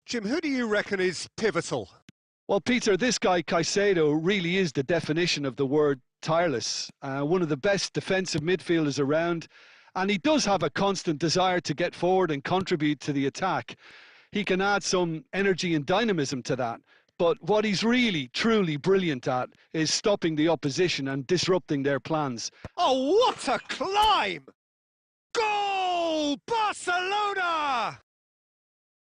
Jim, who do you reckon is pivotal? Well, Peter, this guy Caicedo really is the definition of the word tireless. One of the best defensive midfielders around, and he does have a constant desire to get forward and contribute to the attack. He can add some energy and dynamism to that. But what he's really, truly brilliant at is stopping the opposition and disrupting their plans. Oh, what a climb! Goal! Barcelona!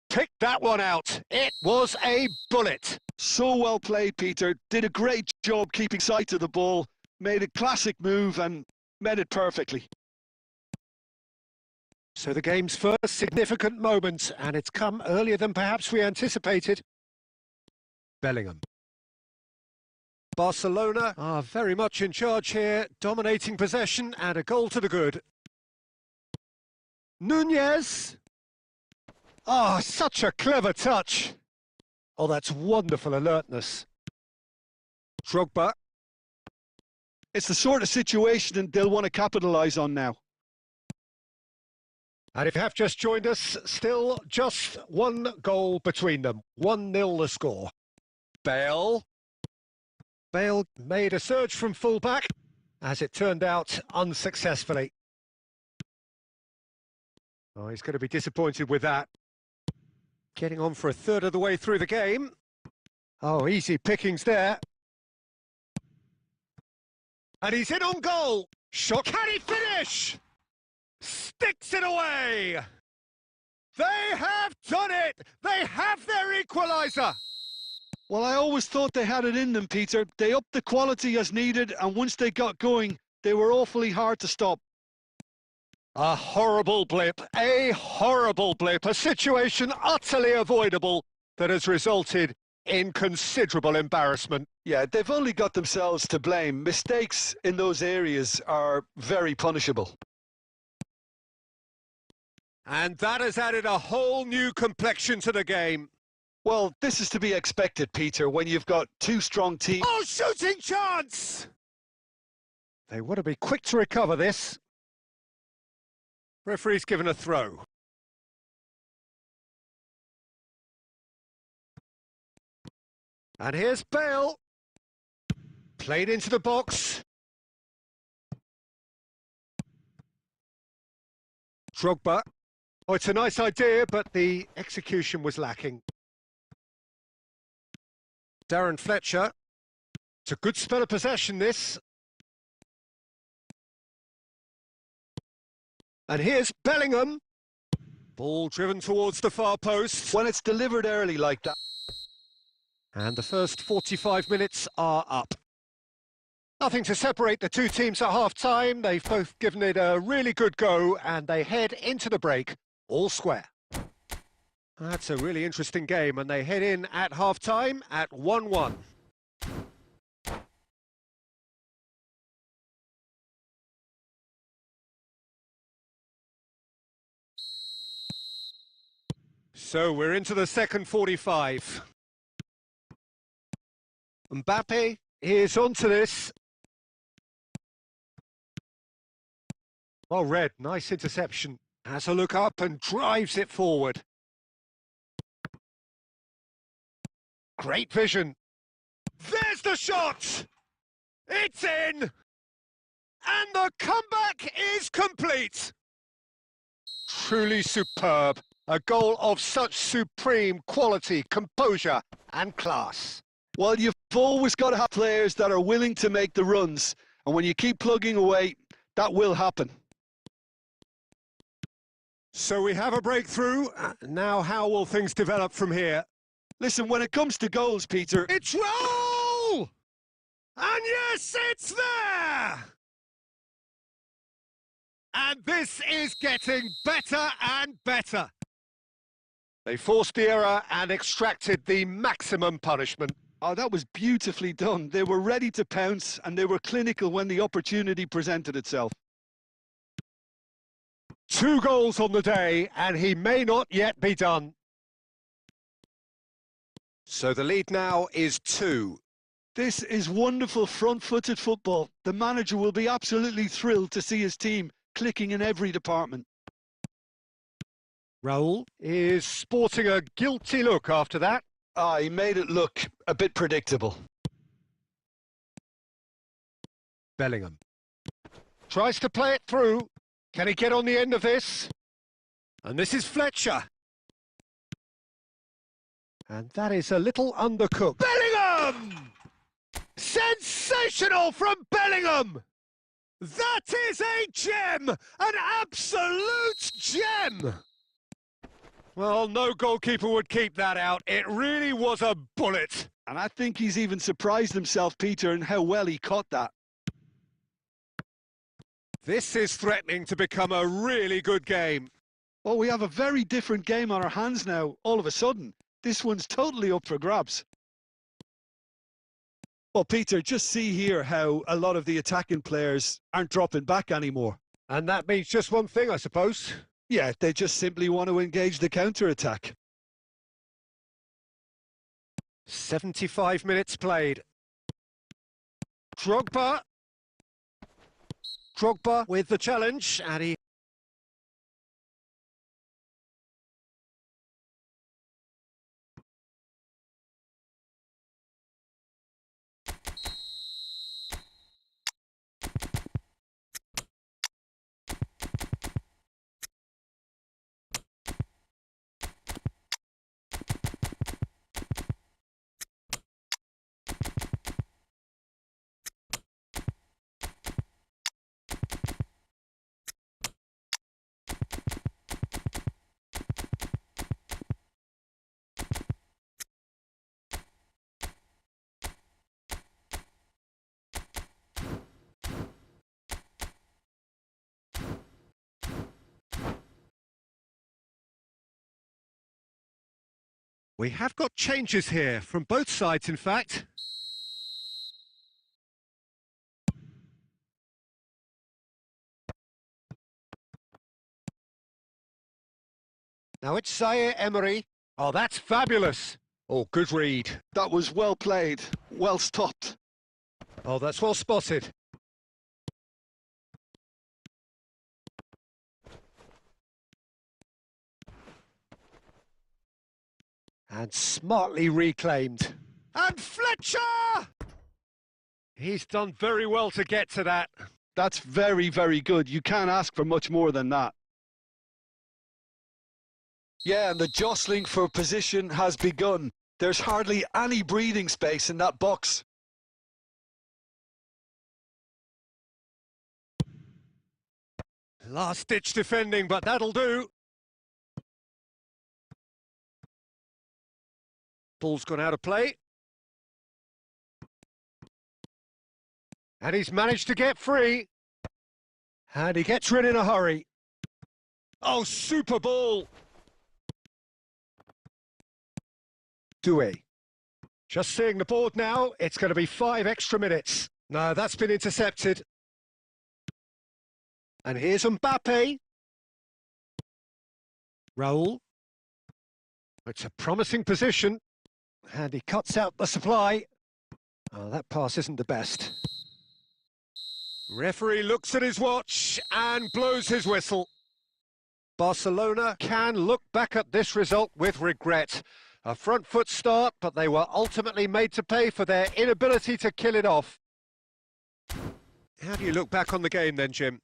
Pick that one out. It was a bullet. So well played, Peter. Did a great job keeping sight of the ball. Made a classic move and met it perfectly. So the game's first significant moment, and it's come earlier than perhaps we anticipated. Bellingham. Barcelona are very much in charge here, dominating possession and a goal to the good. Nunez. Oh, such a clever touch. Oh, that's wonderful alertness. Drogba. It's the sort of situation they'll want to capitalise on now. And if you have just joined us, still just one goal between them. 1-0 the score. Bale. Bale made a surge from fullback, as it turned out unsuccessfully. Oh, he's going to be disappointed with that. Getting on for a third of the way through the game. Oh, easy pickings there. And he's in on goal. Shot. Can he finish? Sticks it away. They have done it. They have their equaliser. Well, I always thought they had it in them, Peter. They upped the quality as needed, and once they got going, they were awfully hard to stop. A horrible blip, a situation utterly avoidable that has resulted in considerable embarrassment. Yeah, they've only got themselves to blame. Mistakes in those areas are very punishable. And that has added a whole new complexion to the game. Well, this is to be expected, Peter, when you've got two strong teams. Oh, shooting chance! They want to be quick to recover this. Referee's given a throw. And here's Bale. Played into the box. Drogba. Oh, it's a nice idea, but the execution was lacking. Darren Fletcher. It's a good spell of possession, this. And here's Bellingham. Ball driven towards the far post. When it's delivered early like that. And the first 45 minutes are up. Nothing to separate the two teams at half-time. They've both given it a really good go, and they head into the break all square. That's a really interesting game, and they head in at half-time at 1-1. So we're into the second 45. Mbappe is onto this. Well read, nice interception. Has a look up and drives it forward. Great vision. There's the shot! It's in! And the comeback is complete! Truly superb. A goal of such supreme quality, composure and class. Well, you've always got to have players that are willing to make the runs. And when you keep plugging away, that will happen. So we have a breakthrough. Now how will things develop from here? Listen, when it comes to goals, Peter... It's roll! And yes, it's there! And this is getting better and better. They forced the error and extracted the maximum punishment. Oh, that was beautifully done. They were ready to pounce and they were clinical when the opportunity presented itself. 2 goals on the day, and he may not yet be done. So the lead now is 2. This is wonderful front-footed football. The manager will be absolutely thrilled to see his team clicking in every department. Raul is sporting a guilty look after that. Ah, he made it look a bit predictable. Bellingham tries to play it through. Can he get on the end of this? And this is Fletcher. And that is a little undercooked. Bellingham! Sensational from Bellingham! That is a gem! An absolute gem! Well, no goalkeeper would keep that out. It really was a bullet. And I think he's even surprised himself, Peter, in how well he caught that. This is threatening to become a really good game. Well, we have a very different game on our hands now, all of a sudden. This one's totally up for grabs. Well, Peter, just see here how a lot of the attacking players aren't dropping back anymore. And that means just one thing, I suppose. Yeah, they just simply want to engage the counter-attack. 75 minutes played. Drogba with the challenge, and he We have got changes here, from both sides in fact. Now it's Zaire Emery. Oh, that's fabulous. Oh, good read. That was well played, well stopped. Oh, that's well spotted. And smartly reclaimed. And Fletcher! He's done very well to get to that. That's very, very good. You can't ask for much more than that. Yeah, and the jostling for position has begun. There's hardly any breathing space in that box. Last-ditch defending, but that'll do. Ball's gone out of play. And he's managed to get free. And he gets rid in a hurry. Oh, super ball. Doué. Just seeing the board now, it's going to be 5 extra minutes. No, that's been intercepted. And here's Mbappe. Raul. It's a promising position. And he cuts out the supply. Oh, that pass isn't the best. Referee looks at his watch and blows his whistle. Barcelona can look back at this result with regret. A front foot start, but they were ultimately made to pay for their inability to kill it off. How do you look back on the game then, Jim?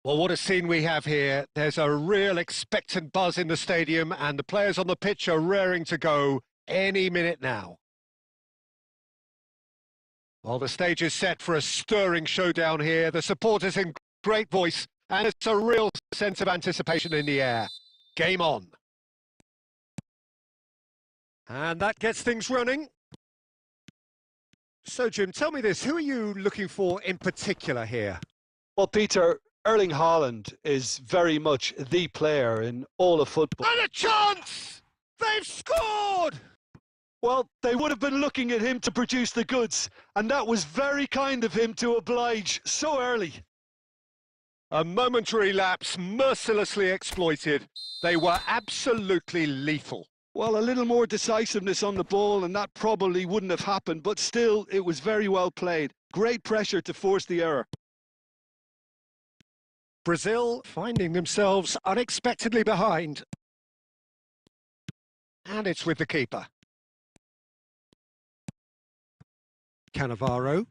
Well, what a scene we have here. There's a real expectant buzz in the stadium, and the players on the pitch are raring to go any minute now. Well, the stage is set for a stirring showdown here. The supporters in great voice, and it's a real sense of anticipation in the air. Game on. And that gets things running. So, Jim, tell me this. Who are you looking for in particular here? Well, Peter, Erling Haaland is very much the player in all of football. And a chance! They've scored! Well, they would have been looking at him to produce the goods, and that was very kind of him to oblige so early. A momentary lapse, mercilessly exploited. They were absolutely lethal. Well, a little more decisiveness on the ball, and that probably wouldn't have happened, but still, it was very well played. Great pressure to force the error. Brazil finding themselves unexpectedly behind. And it's with the keeper. Cannavaro.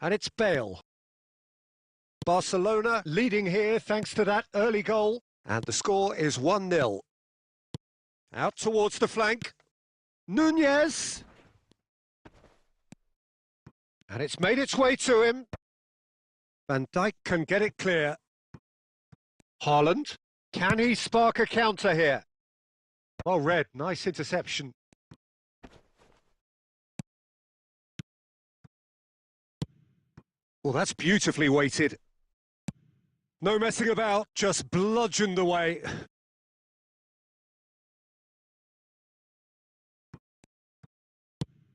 And it's Bale. Barcelona leading here thanks to that early goal. And the score is 1-0. Out towards the flank. Nunez. And it's made its way to him. Van Dijk can get it clear. Haaland. Can he spark a counter here? Oh, Red, nice interception. Well, that's beautifully weighted. No messing about, just bludgeoned away.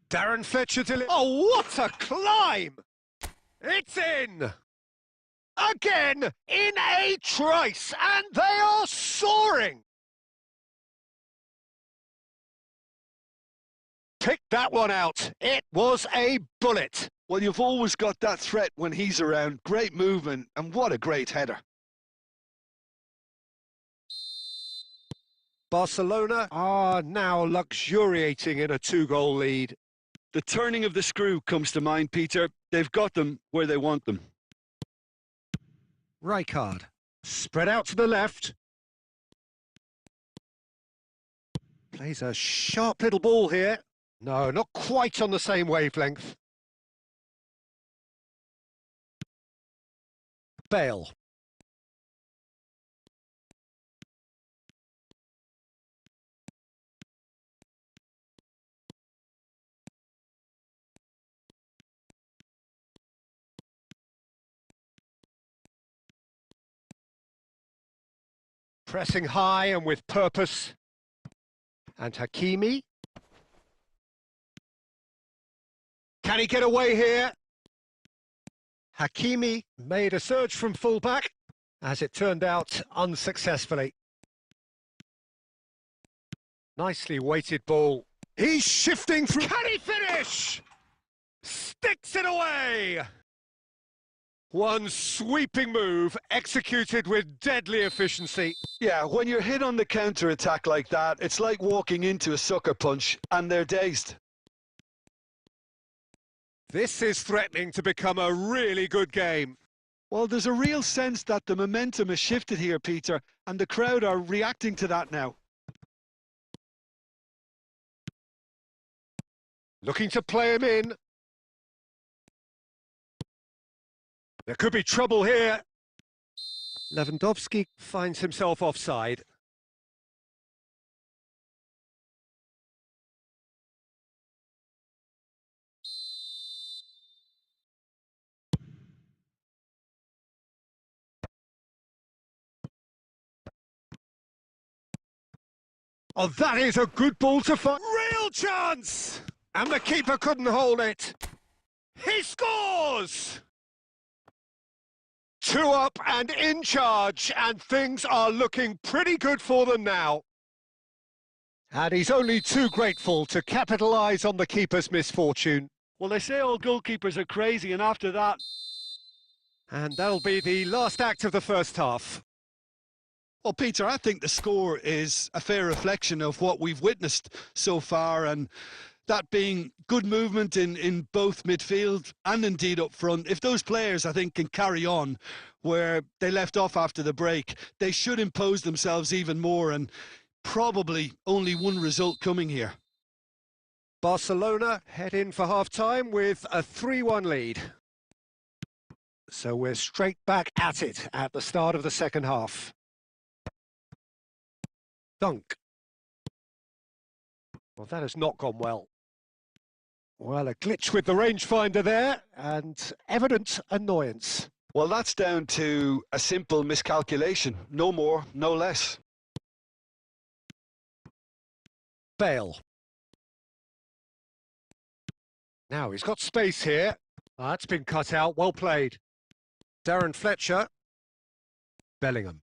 Darren Fletcher oh, what a climb! It's in! Again, in a trice, and they are soaring! Pick that one out. It was a bullet. Well, you've always got that threat when he's around. Great movement, and what a great header. Barcelona are now luxuriating in a 2-goal lead. The turning of the screw comes to mind, Peter. They've got them where they want them. Rijkaard, spread out to the left. Plays a sharp little ball here. No, not quite on the same wavelength. Bale. Pressing high and with purpose. And Hakimi. Can he get away here? Hakimi made a surge from fullback, as it turned out unsuccessfully. Nicely weighted ball. He's shifting through. Can he finish? Sticks it away! One sweeping move, executed with deadly efficiency. Yeah, when you're hit on the counter-attack like that, it's like walking into a sucker punch, and they're dazed. This is threatening to become a really good game. Well, there's a real sense that the momentum has shifted here, Peter, and the crowd are reacting to that now. Looking to play him in. There could be trouble here. Lewandowski finds himself offside. Oh, that is a good ball to find. Real chance! And the keeper couldn't hold it. He scores! 2 up and in charge, and things are looking pretty good for them now. And he's only too grateful to capitalise on the keeper's misfortune. Well, they say all goalkeepers are crazy, and after that... And that'll be the last act of the first half. Well, Peter, I think the score is a fair reflection of what we've witnessed so far, and that being good movement in both midfield and indeed up front. If those players, I think, can carry on where they left off after the break, they should impose themselves even more, and probably only one result coming here. Barcelona head in for half-time with a 3-1 lead. So we're straight back at it at the start of the second half. Dunk. Well, that has not gone well. Well, a glitch with the rangefinder there, and evident annoyance. Well, that's down to a simple miscalculation. No more, no less. Bale. Now he's got space here. That's been cut out, well played. Darren Fletcher. Bellingham.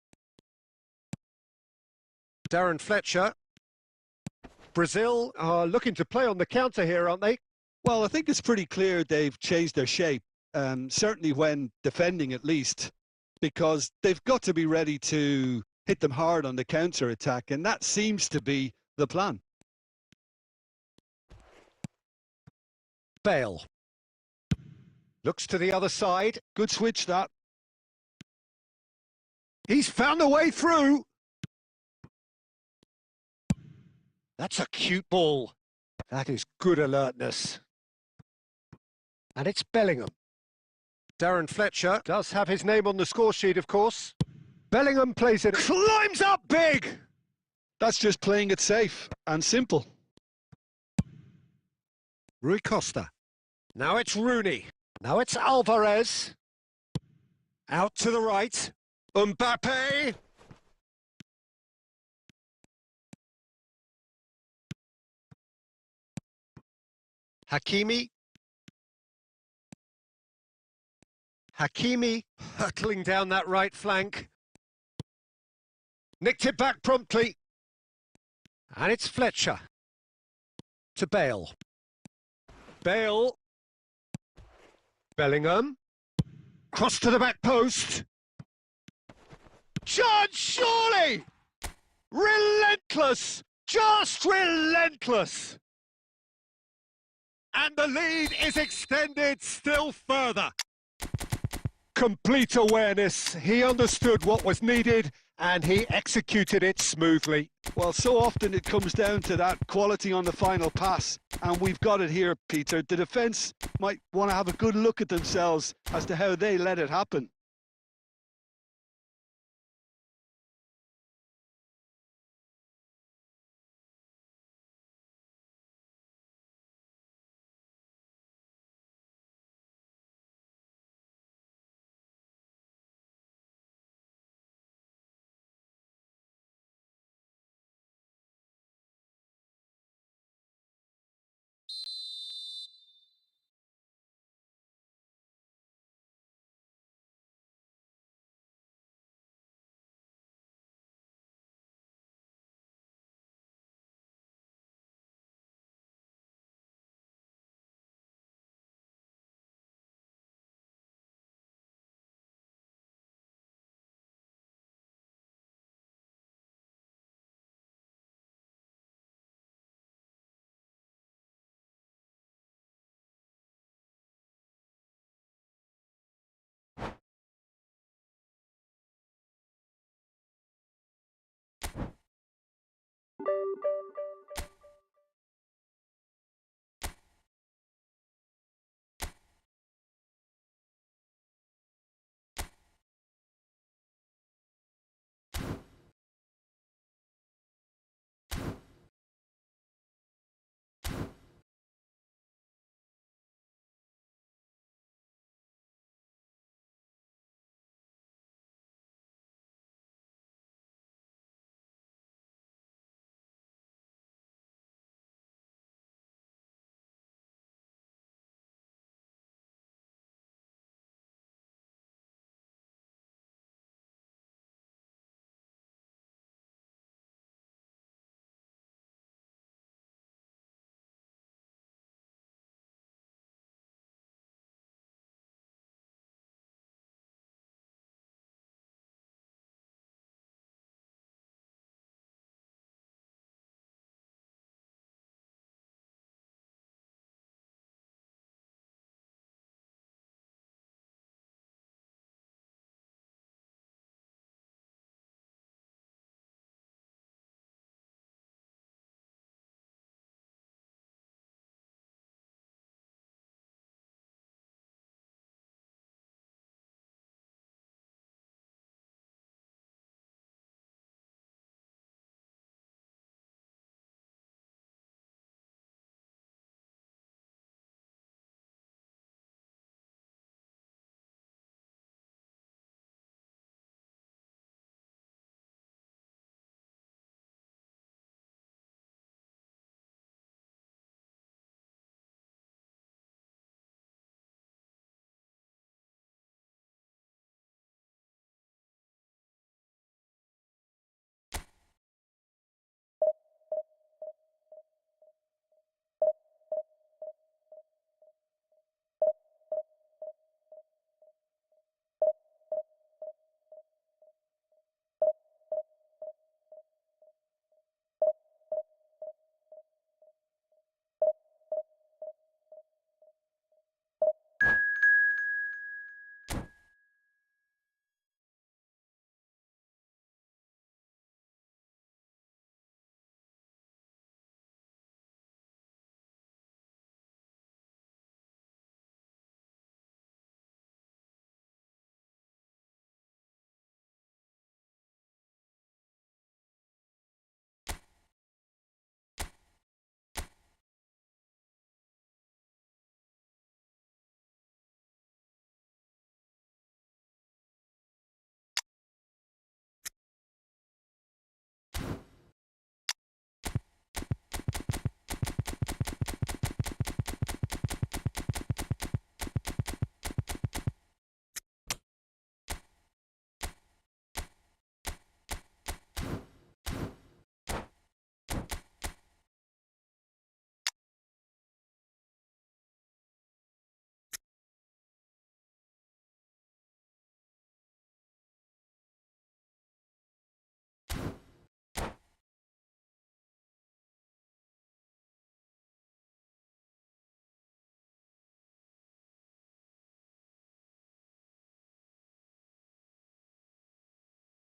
Darren Fletcher. Brazil are looking to play on the counter here, aren't they? Well, I think it's pretty clear they've changed their shape, certainly when defending at least, because they've got to be ready to hit them hard on the counter-attack, and that seems to be the plan. Bale. Looks to the other side. Good switch, that. He's found a way through. That's a cute ball. That is good alertness. And it's Bellingham. Darren Fletcher does have his name on the score sheet, of course. Bellingham plays it. Climbs up big! That's just playing it safe and simple. Rui Costa. Now it's Rooney. Now it's Alvarez. Out to the right. Mbappe. Hakimi. Hakimi hurtling down that right flank. Nicked it back promptly. And it's Fletcher. To Bale. Bale. Bellingham. Cross to the back post. Judge, surely! Relentless! Just relentless! And the lead is extended still further. Complete awareness. He understood what was needed and he executed it smoothly. Well, so often it comes down to that quality on the final pass, and we've got it here, Peter. The defence might want to have a good look at themselves as to how they let it happen.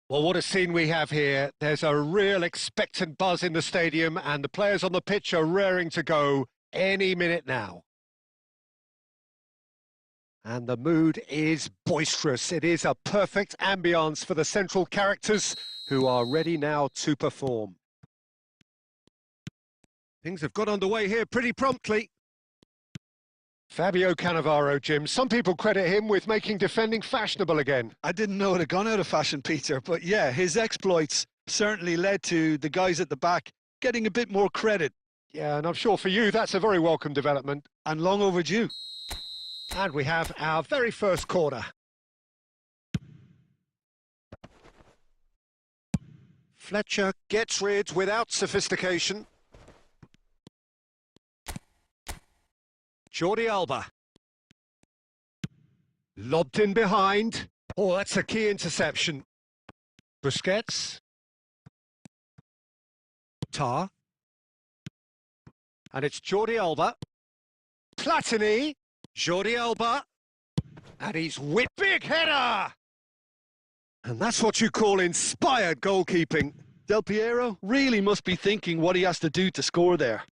Well, what a scene we have here. There's a real expectant buzz in the stadium and the players on the pitch are raring to go any minute now. And the mood is boisterous. It is a perfect ambience for the central characters who are ready now to perform. Things have got underway here pretty promptly. Fabio Cannavaro, Jim. Some people credit him with making defending fashionable again. I didn't know it had gone out of fashion, Peter, but yeah, his exploits certainly led to the guys at the back getting a bit more credit. Yeah, and I'm sure for you that's a very welcome development. And long overdue. And we have our very first corner. Fletcher gets rid without sophistication. Jordi Alba. Lobbed in behind. Oh, that's a key interception. Busquets. Tar. And it's Jordi Alba. Platini. Jordi Alba. And he's whipped. Big header! And that's what you call inspired goalkeeping. Del Piero really must be thinking what he has to do to score there.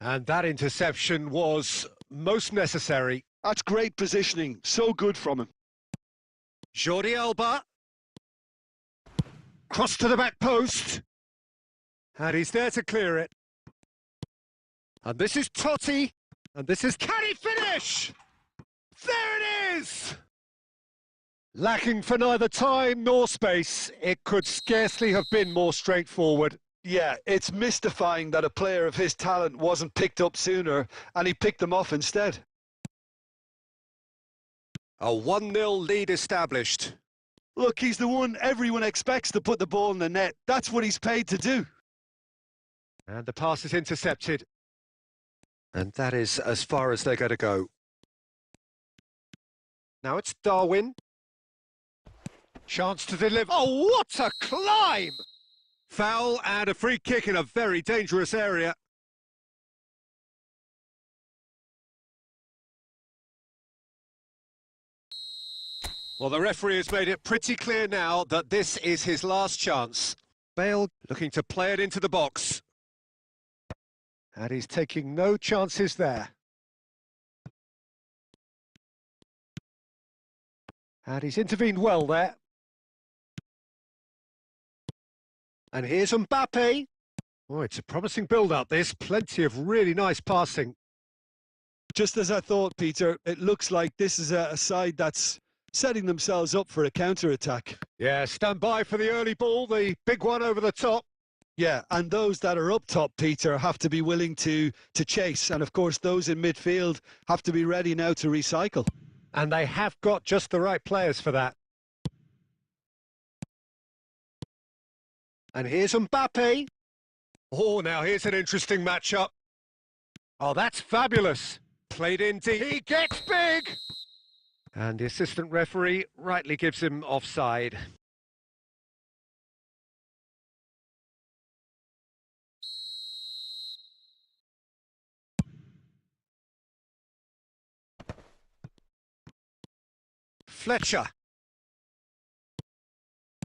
And that interception was most necessary. That's great positioning. So good from him. Jordi Alba. Cross to the back post. And he's there to clear it. And this is Totti. And this is... Can he finish? There it is! Lacking for neither time nor space, it could scarcely have been more straightforward. Yeah, it's mystifying that a player of his talent wasn't picked up sooner, and he picked them off instead. A 1-0 lead established. Look, he's the one everyone expects to put the ball in the net. That's what he's paid to do. And the pass is intercepted. And that is as far as they're going to go. Now it's Darwin. Chance to deliver. Oh, what a climb! Foul and a free kick in a very dangerous area. Well, the referee has made it pretty clear now that this is his last chance. Bale looking to play it into the box. And he's taking no chances there. And he's intervened well there. And here's Mbappe. Oh, it's a promising build-up, this. Plenty of really nice passing. Just as I thought, Peter, it looks like this is a side that's setting themselves up for a counter-attack. Yeah, stand by for the early ball, the big one over the top. Yeah, and those that are up top, Peter, have to be willing to chase. And, of course, those in midfield have to be ready now to recycle. And they have got just the right players for that. And here's Mbappe. Oh, now here's an interesting matchup. Oh, that's fabulous. Played in deep. He gets big! And the assistant referee rightly gives him offside. Fletcher.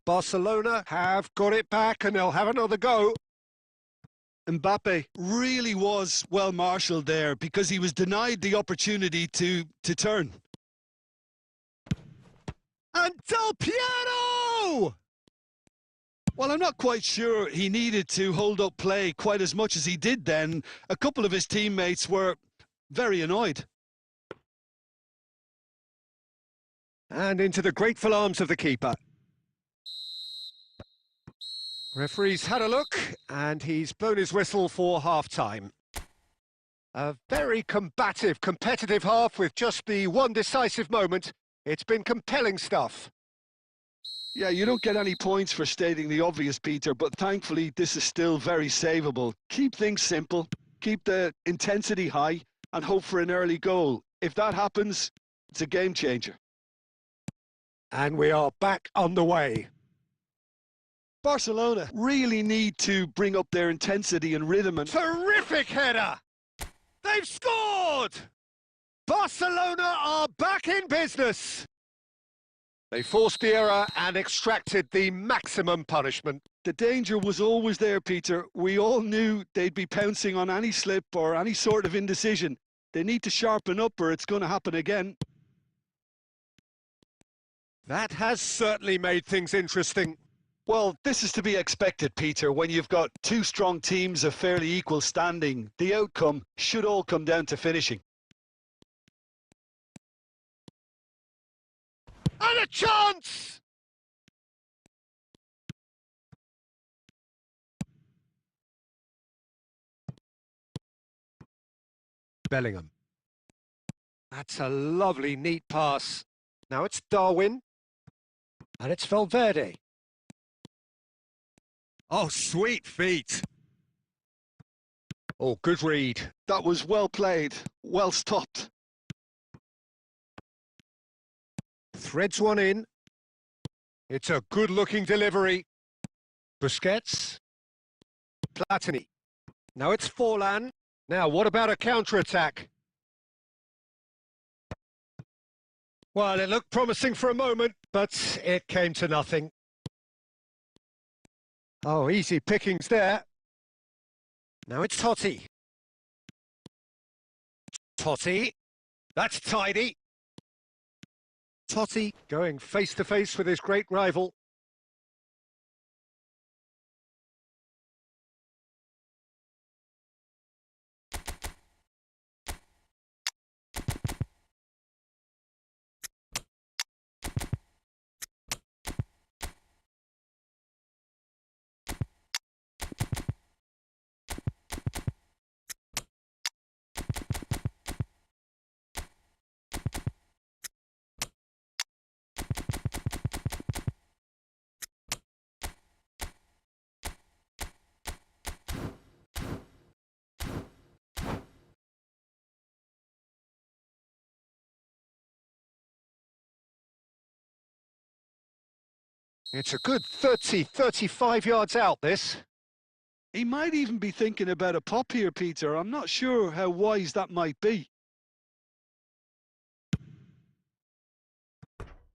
Barcelona have got it back and they'll have another go. Mbappe really was well marshalled there because he was denied the opportunity to turn. And Del Piero! Well, I'm not quite sure he needed to hold up play quite as much as he did then. A couple of his teammates were very annoyed. And into the grateful arms of the keeper. Referee's had a look, and he's blown his whistle for half-time. A very combative, competitive half with just the one decisive moment. It's been compelling stuff. Yeah, you don't get any points for stating the obvious, Peter, but thankfully this is still very savable. Keep things simple, keep the intensity high, and hope for an early goal. If that happens, it's a game changer. And we are back on the way. Barcelona really need to bring up their intensity and rhythm. And terrific header! They've scored! Barcelona are back in business. They forced the error and extracted the maximum punishment. The danger was always there, Peter. We all knew they'd be pouncing on any slip or any sort of indecision. They need to sharpen up or it's going to happen again. That has certainly made things interesting. Well, this is to be expected, Peter. When you've got two strong teams of fairly equal standing, the outcome should all come down to finishing. And a chance! Bellingham. That's a lovely, neat pass. Now it's Darwin. And it's Valverde. Oh, sweet feet. Oh, good read. That was well played, well stopped. Threads one in. It's a good-looking delivery. Busquets. Platini. Now it's Forlan. Now, what about a counter-attack? Well, it looked promising for a moment, but it came to nothing. Oh, easy pickings there. Now it's Totti. Totti. That's tidy. Totti going face-to-face with his great rival. It's a good 35 yards out, this. He might even be thinking about a pop here, Peter. I'm not sure how wise that might be.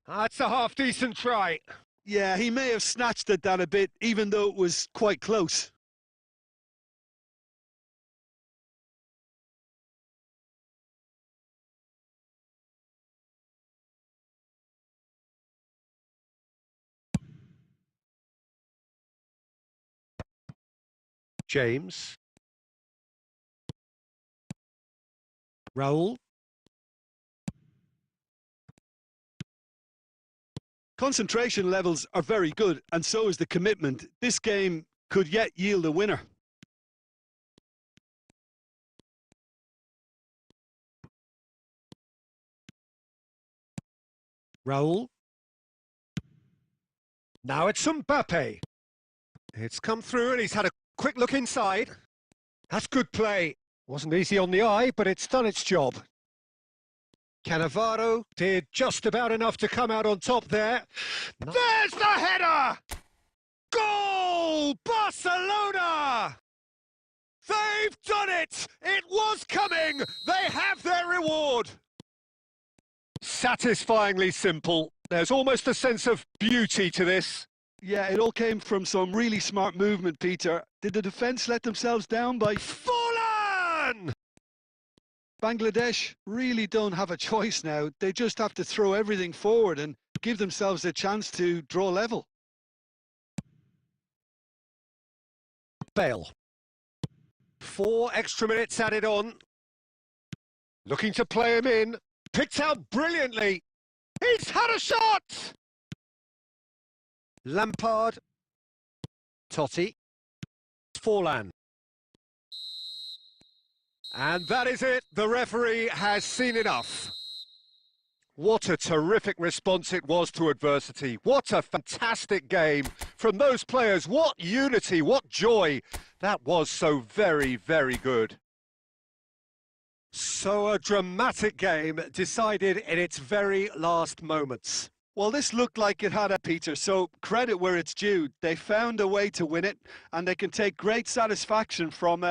That's a half-decent try. Yeah, he may have snatched at that a bit, even though it was quite close. James. Raul. Concentration levels are very good, and so is the commitment. This game could yet yield a winner. Raul. Now it's Mbappe. It's come through and he's had a quick look inside. That's good play. Wasn't easy on the eye, but it's done its job. Cannavaro did just about enough to come out on top there. There's the header! Goal! Barcelona! They've done it! It was coming! They have their reward! Satisfyingly simple. There's almost a sense of beauty to this. Yeah, it all came from some really smart movement, Peter. Did the defence let themselves down by... Forlan! Bangladesh really don't have a choice now. They just have to throw everything forward and give themselves a chance to draw level. Bale. 4 extra minutes added on. Looking to play him in. Picked out brilliantly. He's had a shot! Lampard. Totti. Forlan. And that is it. The referee has seen enough. What a terrific response it was to adversity. What a fantastic game from those players. What unity, what joy. That was so very, very good. So a dramatic game decided in its very last moments. Well, this looked like it had a Peter, so credit where it's due. They found a way to win it, and they can take great satisfaction from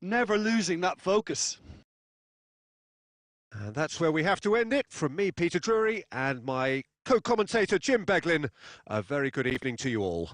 never losing that focus. And that's where we have to end it. From me, Peter Drury, and my co-commentator Jim Beglin, a very good evening to you all.